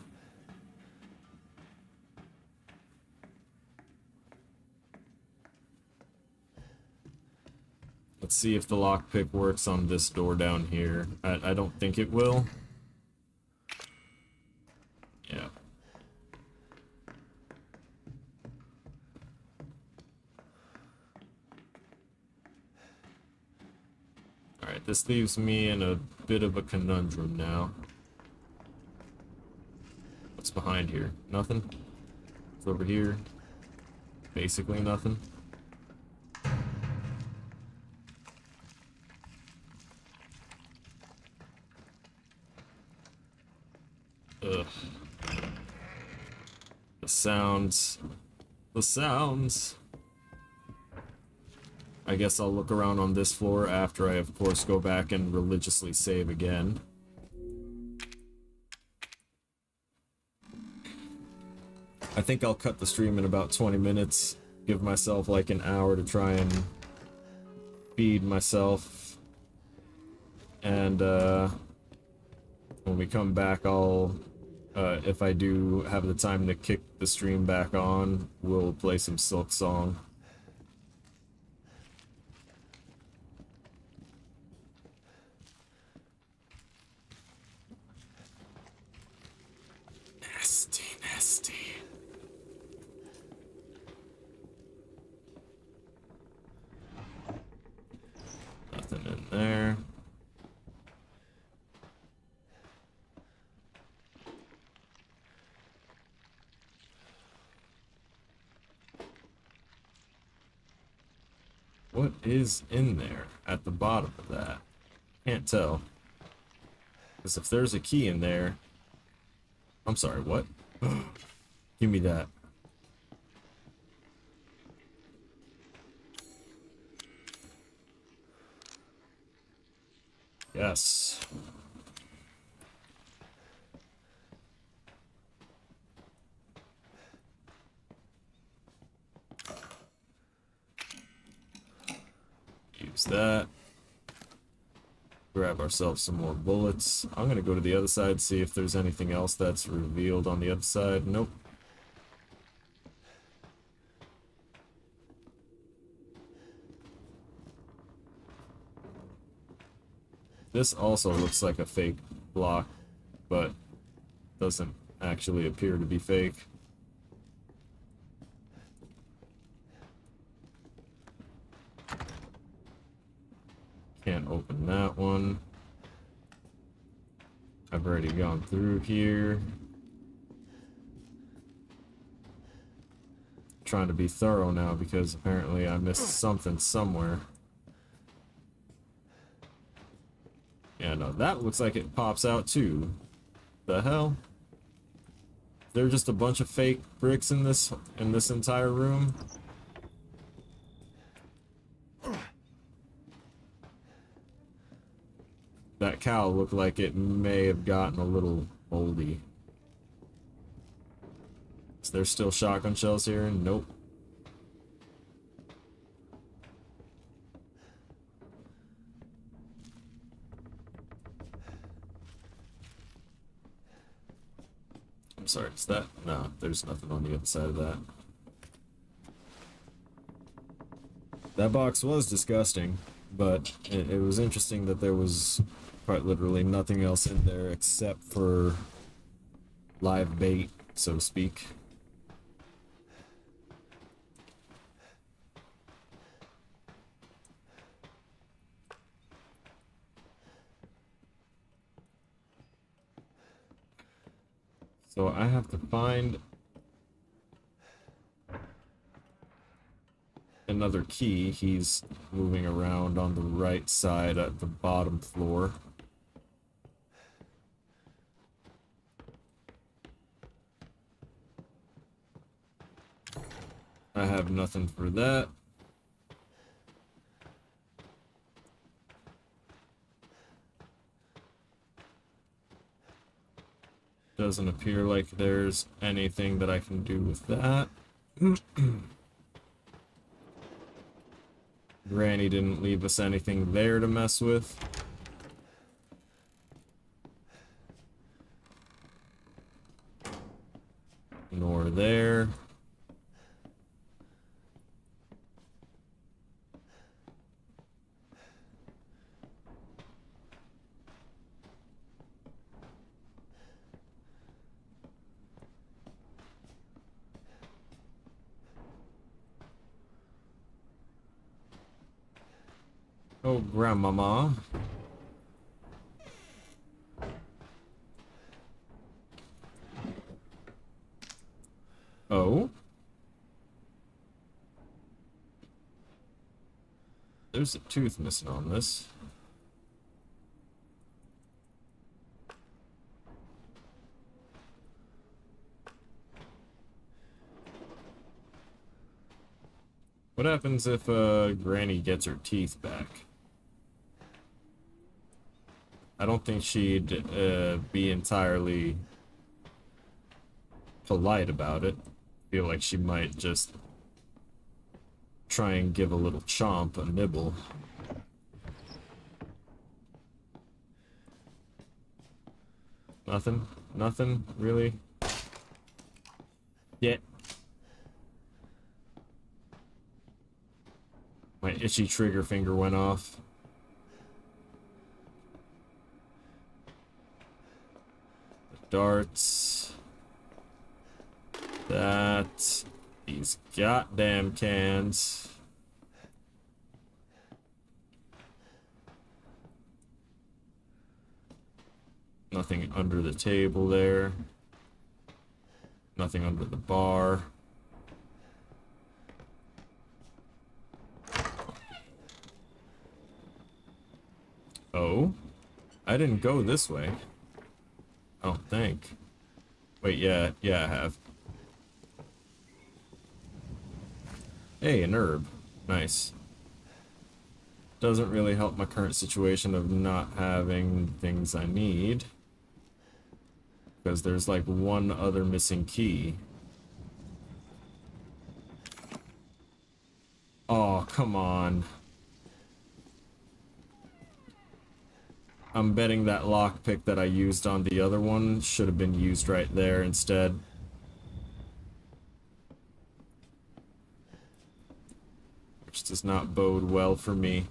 Let's see if the lockpick works on this door down here. I don't think it will. Yeah. Alright, this leaves me in a bit of a conundrum now. What's behind here? Nothing? What's over here? Basically nothing. Ugh. The sounds. The sounds. I guess I'll look around on this floor after I, of course, go back and religiously save again. I think I'll cut the stream in about 20 minutes. Give myself like an hour to try and feed myself. And when we come back, I'll, if I do have the time to kick the stream back on, we'll play some Silk Song. Nasty, nasty. Nothing in there. What is in there at the bottom of that? Can't tell. Because if there's a key in there... I'm sorry, what? Give me that. Yes. Use that. Grab ourselves some more bullets. I'm gonna go to the other side, see if there's anything else that's revealed on the other side. Nope. This also looks like a fake block, but doesn't actually appear to be fake. Can't open that one. I've already gone through here. Trying to be thorough now because apparently I missed something somewhere. Yeah, no, that looks like it pops out too. The hell? There's just a bunch of fake bricks in this entire room. that cow looked like it may have gotten a little moldy. Is there still shotgun shells here? Nope. I'm sorry, is that? No, there's nothing on the other side of that. That box was disgusting, but it was interesting that there was quite literally nothing else in there except for live bait, so to speak. So I have to find another key. He's moving around on the right side at the bottom floor. I have nothing for that. Doesn't appear like there's anything that I can do with that. Granny didn't leave us anything there to mess with. Nor there. Oh, Grandmama. Oh? There's a tooth missing on this. What happens if Granny gets her teeth back? I don't think she'd be entirely polite about it. Feel like she might just try and give a little chomp, a nibble. Nothing? Nothing? Really? Yeah. My itchy trigger finger went off. The darts. That. These goddamn cans. Nothing under the table there. Nothing under the bar. Oh? I didn't go this way. I don't think. Wait, yeah, I have. Hey, an herb. Nice. Doesn't really help my current situation of not having things I need. Because there's like one other missing key. Oh, come on. I'm betting that lockpick that I used on the other one should have been used right there instead. Which does not bode well for me.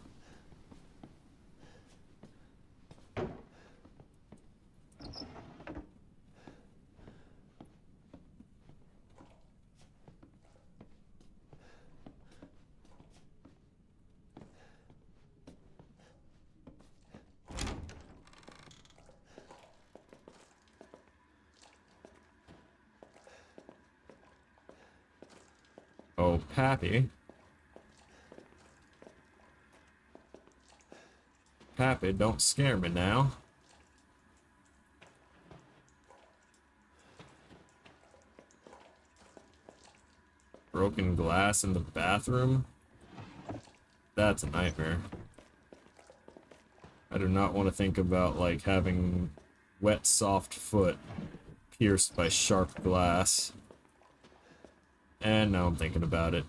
Oh, Pappy. Pappy, don't scare me now. Broken glass in the bathroom? That's a nightmare. I do not want to think about, like, having wet, soft foot pierced by sharp glass. And now I'm thinking about it.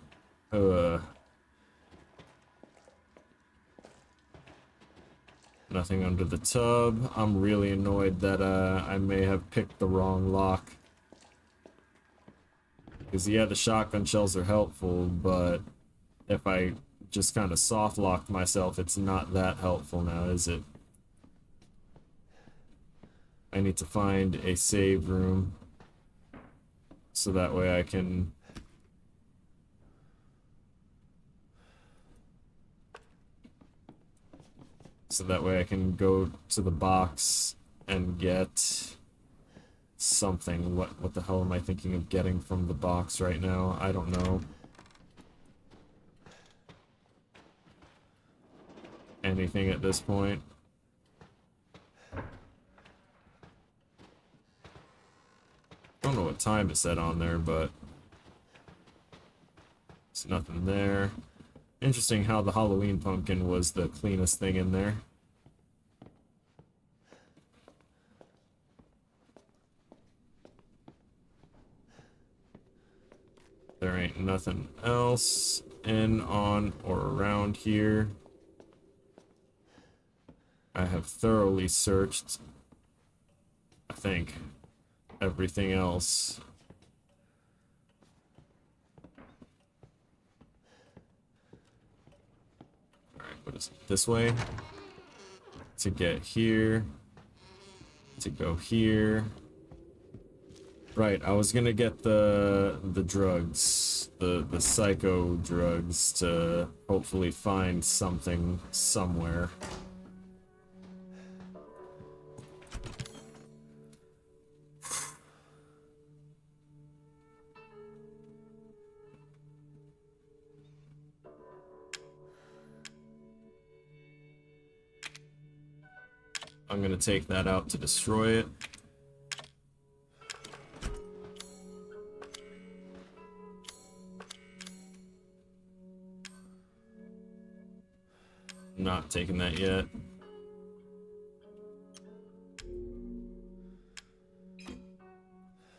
Nothing under the tub. I'm really annoyed that I may have picked the wrong lock. Because yeah, the shotgun shells are helpful, but if I just kind of soft locked myself, it's not that helpful now, is it? I need to find a save room so that way I can go to the box and get something. What the hell am I thinking of getting from the box right now? I don't know. Anything at this point. Don't know what time it said on there, but there's nothing there. Interesting how the Halloween pumpkin was the cleanest thing in there. There ain't nothing else in, on, or around here. I have thoroughly searched, I think, everything else. Alright, what is it? This way? To get here. To go here. Right, I was gonna get the drugs, the psycho drugs, to hopefully find something somewhere. I'm gonna take that out to destroy it. Not taking that yet.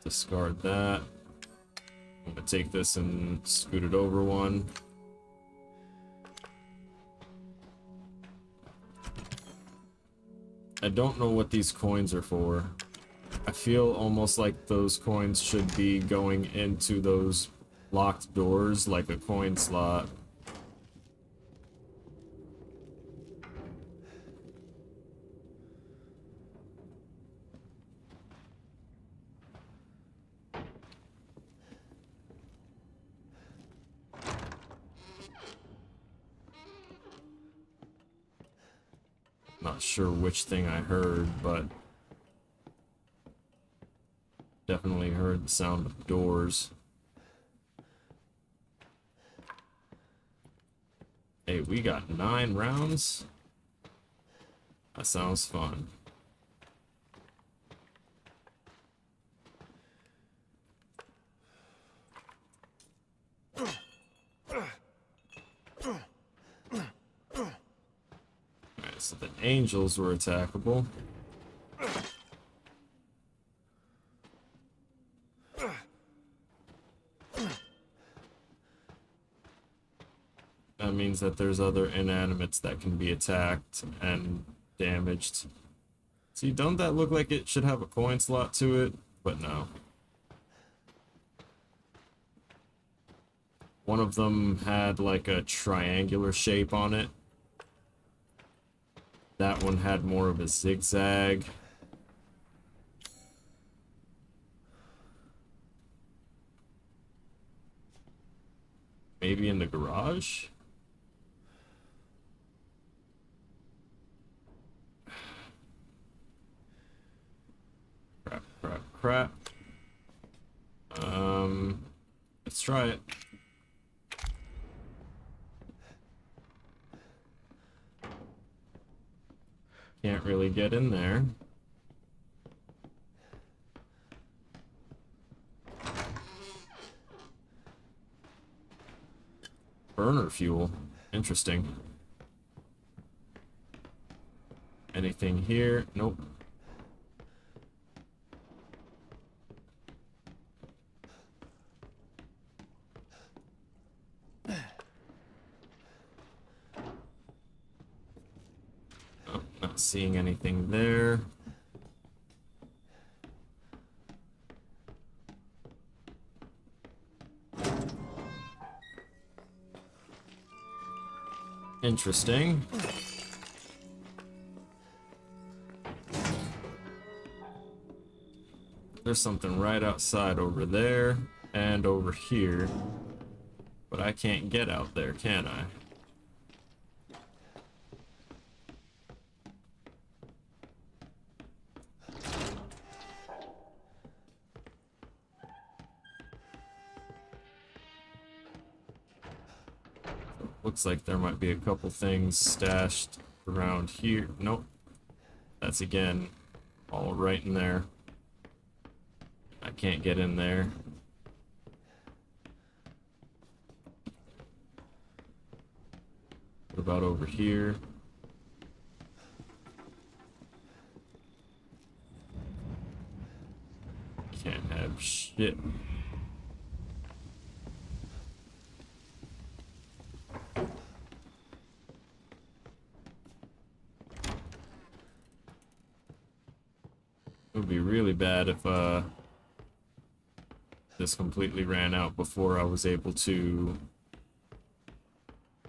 Discard that. I'm gonna take this and scoot it over one. I don't know what these coins are for. I feel almost like those coins should be going into those locked doors like a coin slot. Not sure which thing I heard, but definitely heard the sound of doors. Hey, we got 9 rounds. That sounds fun. So the angels were attackable. That means that there's other inanimates that can be attacked and damaged. See, don't that look like it should have a coin slot to it? But no. One of them had like a triangular shape on it. That one had more of a zigzag. Maybe in the garage? Crap, crap, crap. Let's try it. Can't really get in there. Burner fuel. Interesting. Anything here? Nope. Oh, not seeing anything there. Interesting. There's something right outside over there and over here. But I can't get out there, can I? Looks like there might be a couple things stashed around here. Nope. That's again all right in there. I can't get in there. What about over here? Can't have shit. It would be really bad if this completely ran out before I was able to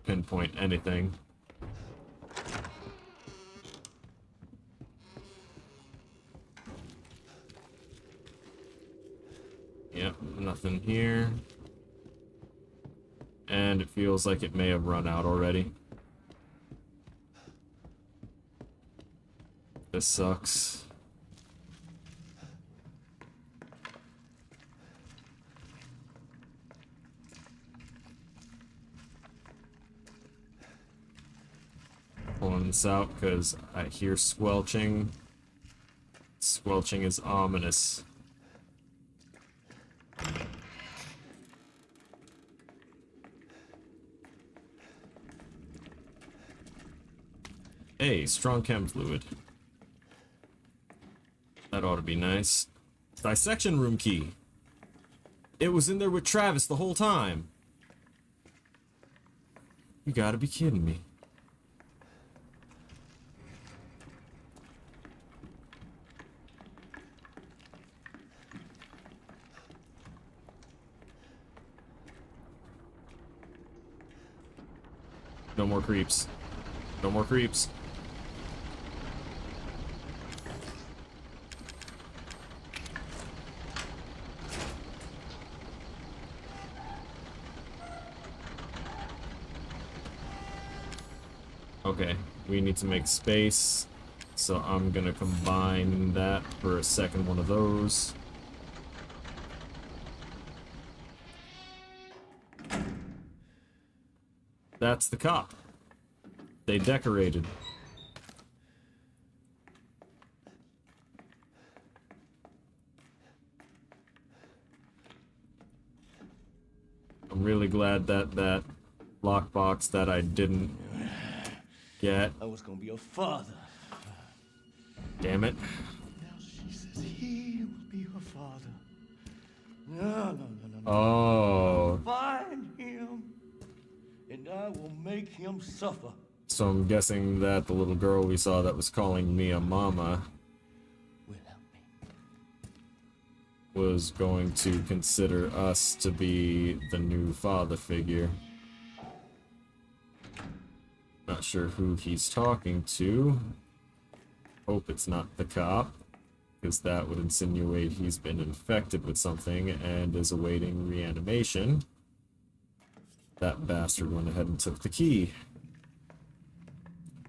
pinpoint anything. Yep, nothing here. And it feels like it may have run out already. This sucks. Pulling this out because I hear squelching. Squelching is ominous. Hey, strong chem fluid. That ought to be nice. Dissection room key. It was in there with Travis the whole time. You gotta be kidding me. No more creeps. No more creeps. Okay, we need to make space, so I'm gonna combine that for a second one of those. That's the cop. They decorated. I'm really glad that that lockbox that I didn't get.
I was gonna be a father.
Damn it.
Now she says he will be her father. No.
Oh.
Find him, and I will make him suffer.
So I'm guessing that the little girl we saw that was calling me a mama
Will help me.
was going to consider us to be the new father figure. Not sure who he's talking to. Hope it's not the cop, because that would insinuate he's been infected with something and is awaiting reanimation. That bastard went ahead and took the key.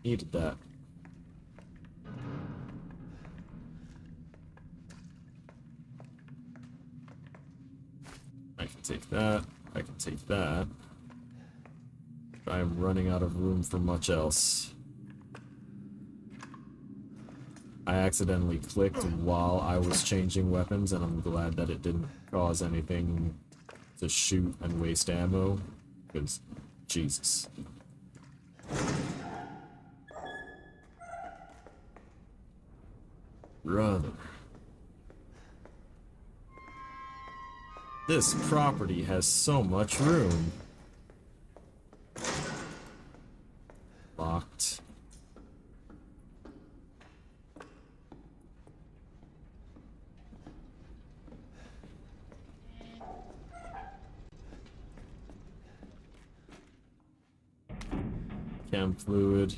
Needed that. I can take that. I can take that. I am running out of room for much else. I accidentally clicked while I was changing weapons, and I'm glad that it didn't cause anything to shoot and waste ammo, because Jesus. Brother. This property has so much room. Locked. Chem fluid.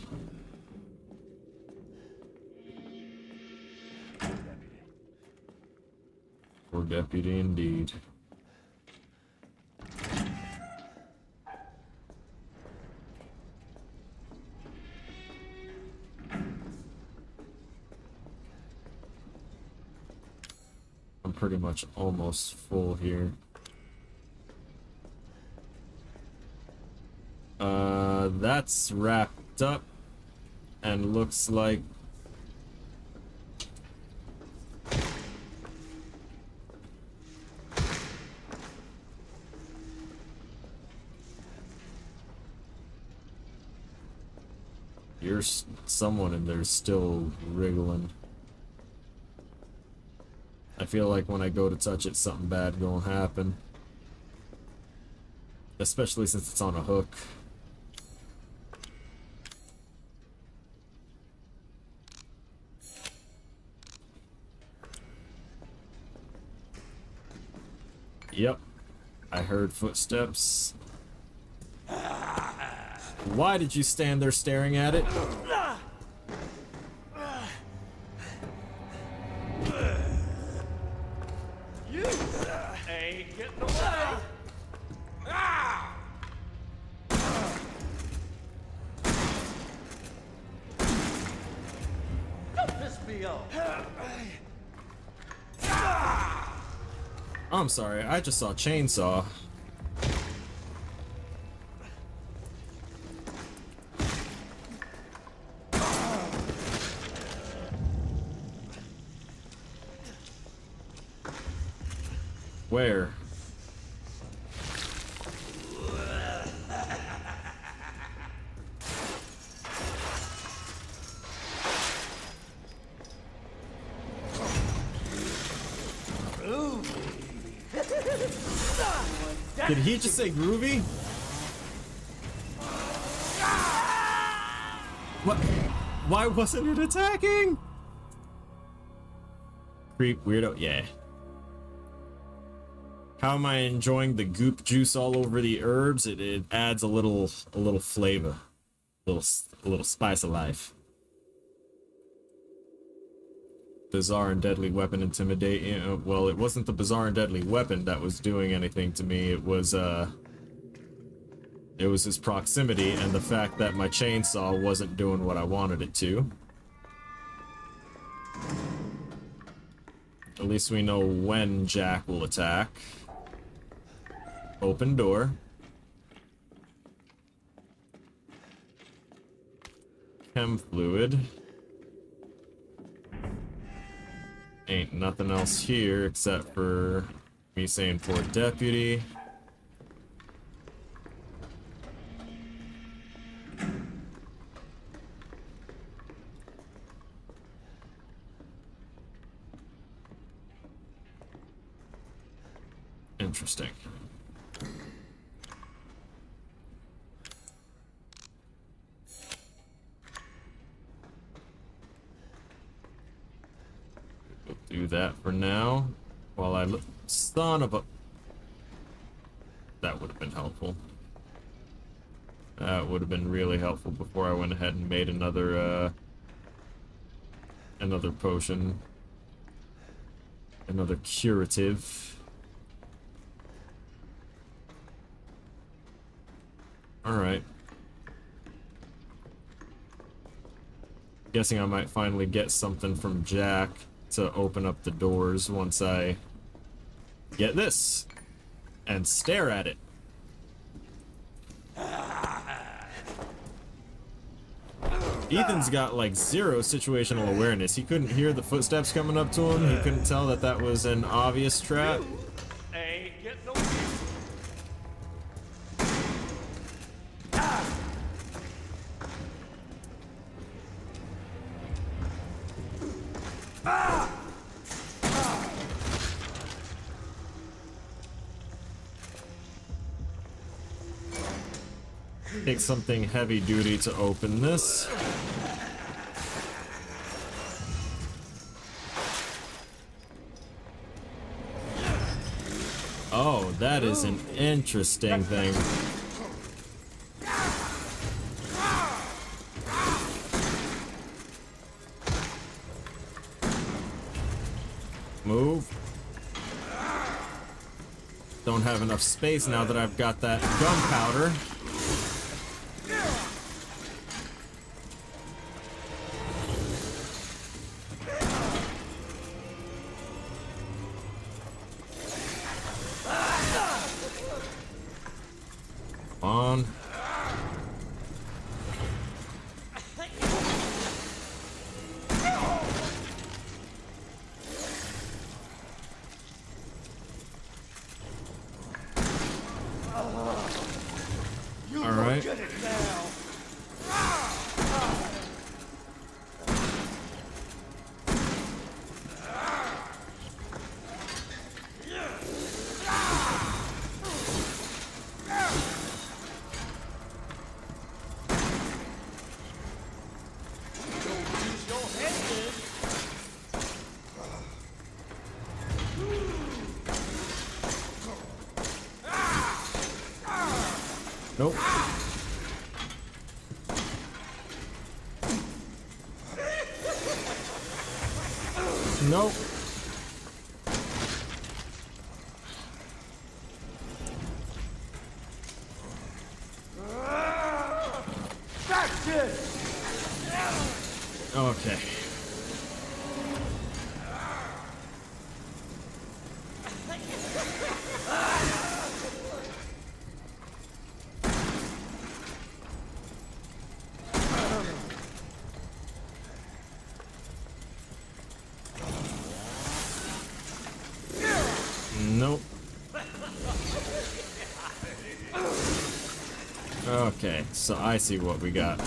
Poor deputy indeed. I'm pretty much almost full here. That's wrapped up and looks like someone in there still wriggling. I feel like when I go to touch it, something bad gonna happen. Especially since it's on a hook. Yep. I heard footsteps. Why did you stand there staring at it?
You ain't getting away. Don't piss me off.
I'm sorry, I just saw a chainsaw. Where? Did he just say groovy? What? Why wasn't it attacking? Creep weirdo, yeah. How am I enjoying the goop juice all over the herbs? It adds a little flavor, a little spice of life. Bizarre and deadly weapon intimidate. Well, it wasn't the bizarre and deadly weapon that was doing anything to me. It was his proximity and the fact that my chainsaw wasn't doing what I wanted it to. At least we know when Jack will attack. Open door. Chem fluid. Ain't nothing else here except for me saying for deputy. Interesting. We'll do that for now. While I look. Son of a. That would have been helpful. That would have been really helpful before I went ahead and made another potion. Another curative. Alright. Guessing I might finally get something from Jack to open up the doors once I get this and stare at it. Ethan's got like zero situational awareness. He couldn't hear the footsteps coming up to him. He couldn't tell that that was an obvious trap.
Ain't getting away. Ah!
Take something heavy duty to open this. Oh, that is an interesting thing. Move. Don't have enough space now that I've got that gunpowder. Come on.
You
All right.
get it now.
Nope. Nope.
That's it.
Okay. Nope. Okay, so I see what we got.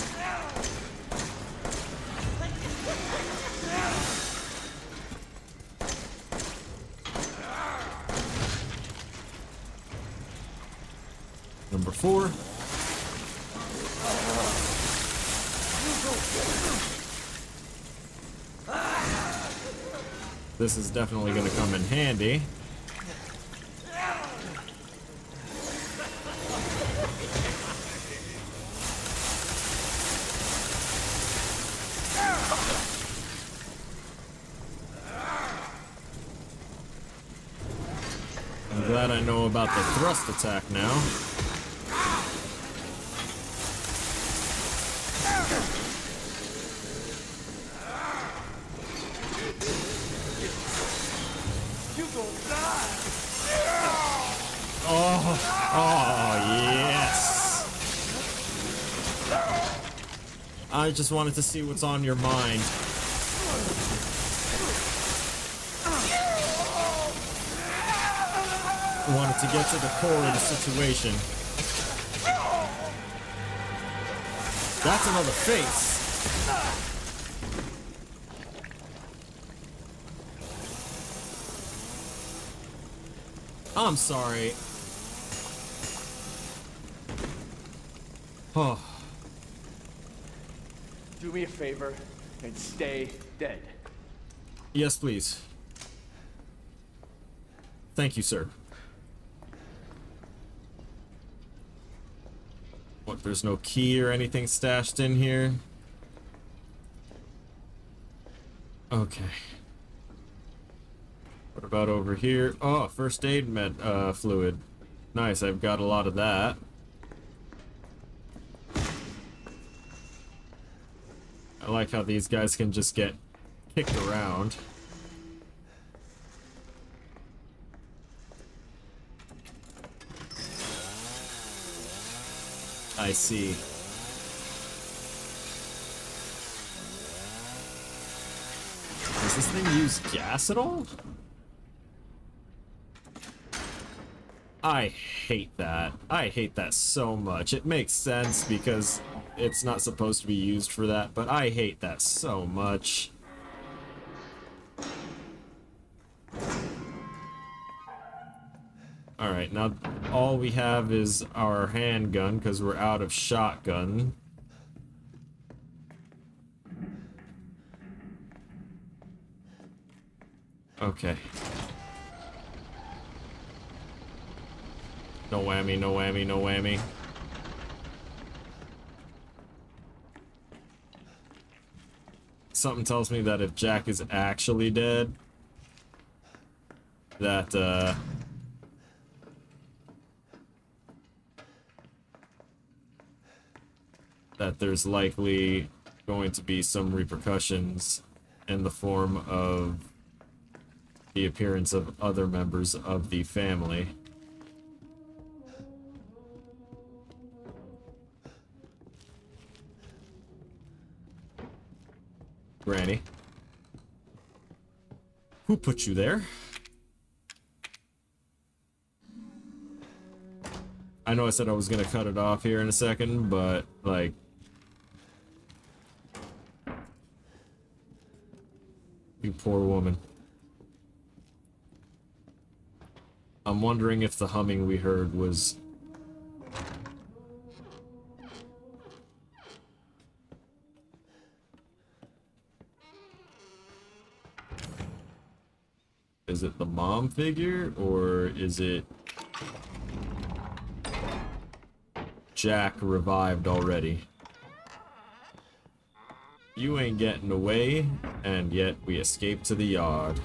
Number 4. This is definitely going to come in handy. I'm glad I know about the thrust attack now. Oh, yes. I just wanted to see what's on your mind. Wanted to get to the core of the situation. That's another face. I'm sorry. Oh.
Do me a favor and stay dead.
Yes, please. Thank you, sir. What, there's no key or anything stashed in here? Okay. What about over here? Oh, first aid fluid. Nice, I've got a lot of that. I like how these guys can just get kicked around. I see. Does this thing use gas at all? I hate that. I hate that so much. It makes sense because it's not supposed to be used for that, but I hate that so much. Alright, now all we have is our handgun, because we're out of shotgun. Okay. No whammy, no whammy, no whammy. Something tells me that if Jack is actually dead, that, that there's likely going to be some repercussions in the form of the appearance of other members of the family. Granny. Who put you there? I know I said I was gonna cut it off here in a second, but, like... You poor woman. I'm wondering if the humming we heard was... Is it the mom figure, or is it... Jack revived already? You ain't getting away, and yet we escaped to the yard.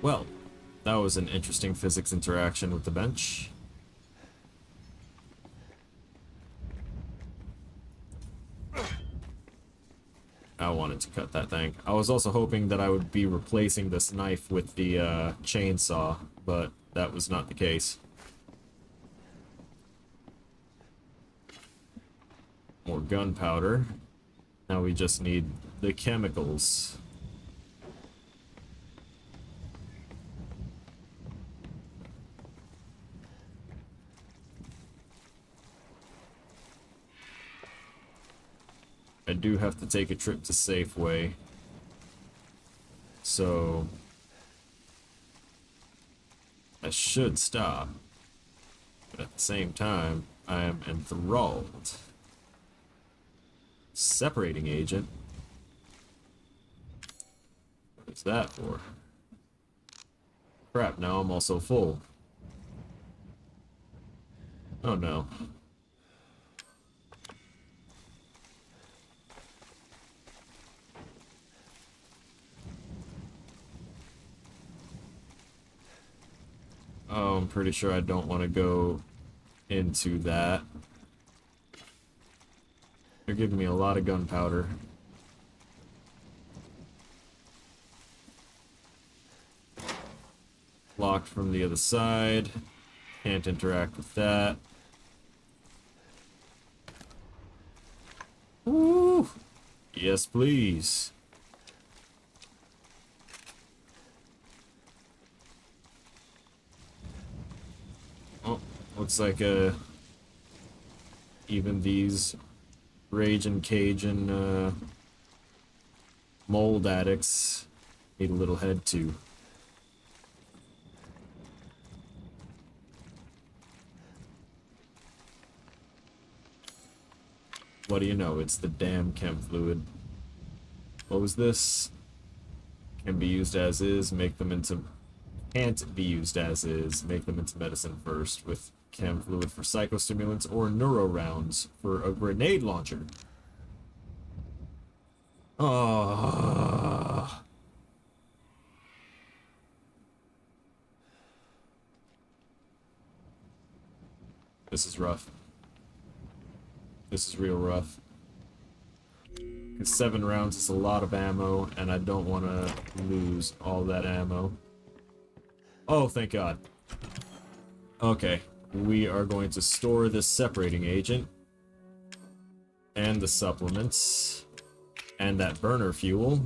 Well, that was an interesting physics interaction with the bench. I wanted to cut that thing. I was also hoping that I would be replacing this knife with the chainsaw, but that was not the case. More gunpowder. Now we just need the chemicals. I do have to take a trip to Safeway. So... I should stop. But at the same time, I am enthralled. Separating agent? What is that for? Crap, now I'm also full. Oh no. Oh, I'm pretty sure I don't want to go into that. They're giving me a lot of gunpowder. Locked from the other side. Can't interact with that. Woo! Yes, please. Oh, looks like even these Raging Cajun mold addicts need a little head too. What do you know? It's the damn chem fluid. What was this? Can be used as is, make them into... Can't be used as is, make them into medicine first, with chem fluid for psychostimulants or neuro rounds for a grenade launcher. Oh. This is rough. This is real rough. Because 7 rounds is a lot of ammo, and I don't want to lose all that ammo. Oh, thank God. Okay, we are going to store this separating agent, and the supplements, and that burner fuel.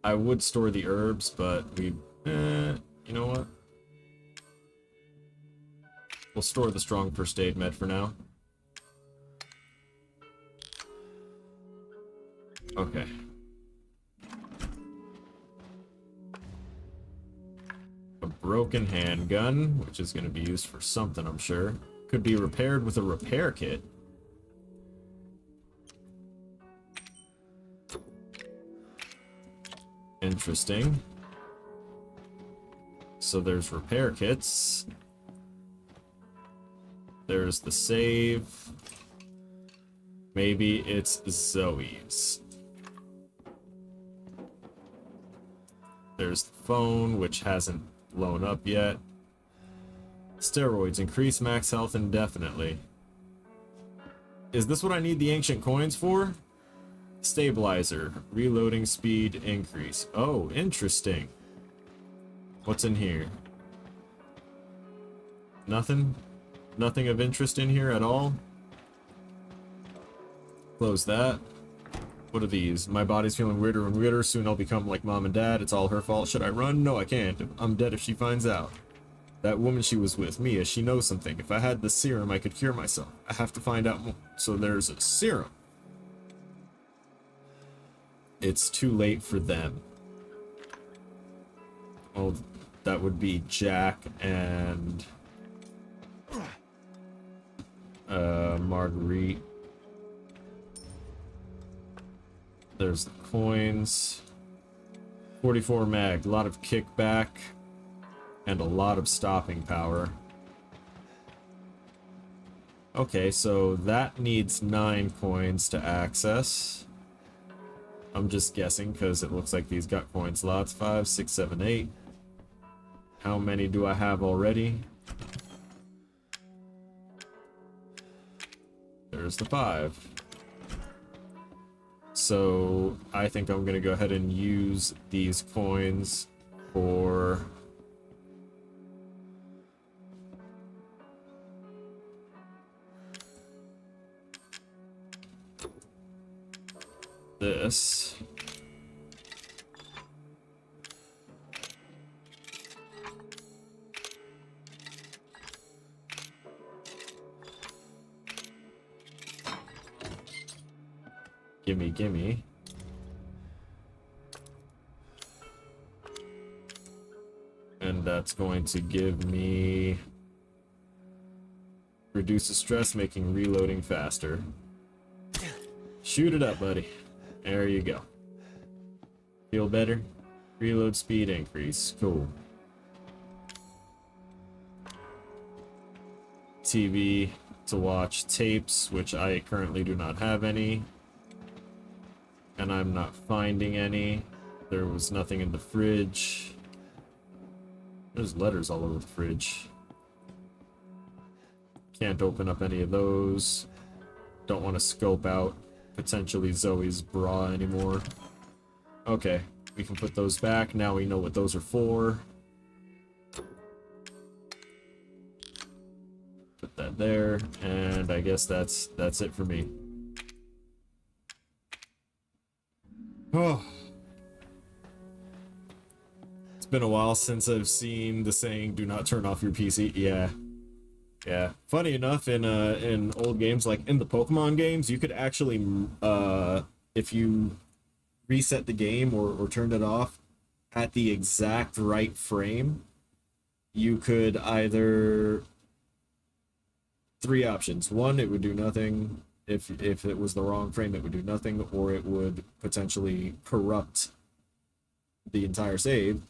I would store the herbs, but we... you know what? We'll store the strong first aid med for now. Okay. A broken handgun, which is going to be used for something, I'm sure. Could be repaired with a repair kit. Interesting. So there's repair kits. There's the save. Maybe it's Zoe's. There's the phone, which hasn't blown up yet. Steroids increase max health indefinitely. Is this what I need the ancient coins for? Stabilizer. Reloading speed increase. Oh, interesting. What's in here? Nothing? Nothing of interest in here at all? Close that. What are these? My body's feeling weirder and weirder. Soon I'll become like mom and dad. It's all her fault. Should I run? No, I can't. I'm dead if she finds out. That woman she was with, Mia, she knows something. If I had the serum, I could cure myself. I have to find out more. So there's a serum. It's too late for them. Oh, that would be Jack and Marguerite. There's the coins. 44 mag, a lot of kickback, and a lot of stopping power. Okay, so that needs 9 coins to access. I'm just guessing because it looks like these got coin slots. 5, 6, 7, 8. How many do I have already? There's the 5. So I think I'm gonna go ahead and use these coins for this. Gimme, gimme. And that's going to give me reduces stress, making reloading faster. Shoot it up, buddy. There you go. Feel better? Reload speed increase. Cool. TV to watch tapes, which I currently do not have any. And I'm not finding any. There was nothing in the fridge. There's letters all over the fridge. Can't open up any of those. Don't want to scope out potentially Zoe's bra anymore. Okay, we can put those back. Now we know what those are for. Put that there, and I guess that's it for me. Oh. It's been a while since I've seen the saying, do not turn off your PC. Yeah. Yeah. Funny enough, in old games, like in the Pokemon games, you could actually, if you reset the game or turned it off at the exact right frame, you could either... 3 options. 1, it would do nothing. If it was the wrong frame, it would do nothing, or it would potentially corrupt the entire save.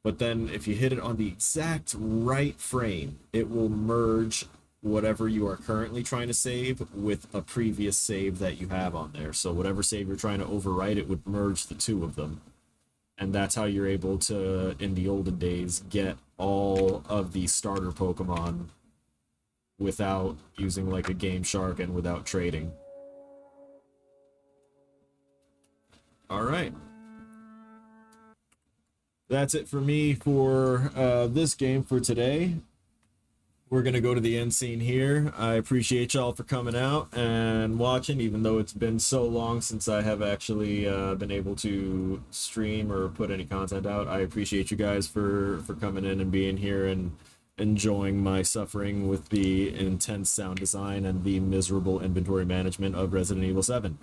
But then if you hit it on the exact right frame, it will merge whatever you are currently trying to save with a previous save that you have on there. So whatever save you're trying to overwrite, it would merge the 2 of them. And that's how you're able to, in the olden days, get all of the starter Pokemon without using like a Game Shark and without trading. Alright. That's it for me for this game for today. We're gonna go to the end scene here. I appreciate y'all for coming out and watching, even though it's been so long since I have actually been able to stream or put any content out. I appreciate you guys for coming in and being here and enjoying my suffering with the intense sound design and the miserable inventory management of Resident Evil 7.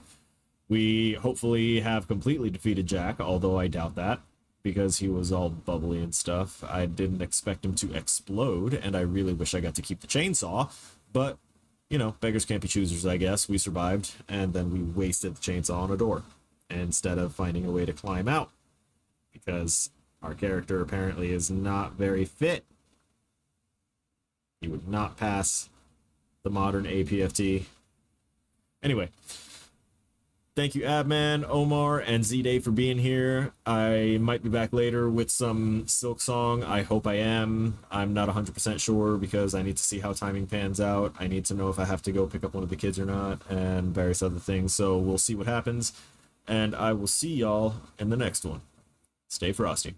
We hopefully have completely defeated Jack, although I doubt that, because he was all bubbly and stuff. I didn't expect him to explode, and I really wish I got to keep the chainsaw, but, you know, beggars can't be choosers, I guess. We survived, and then we wasted the chainsaw on a door, instead of finding a way to climb out, because our character apparently is not very fit. He would not pass the modern APFT. Anyway, thank you, Abman, Omar, and Z-Day for being here. I might be back later with some Silk Song. I hope I am. I'm not 100% sure because I need to see how timing pans out. I need to know if I have to go pick up one of the kids or not, and various other things. So we'll see what happens. And I will see y'all in the next one. Stay frosty.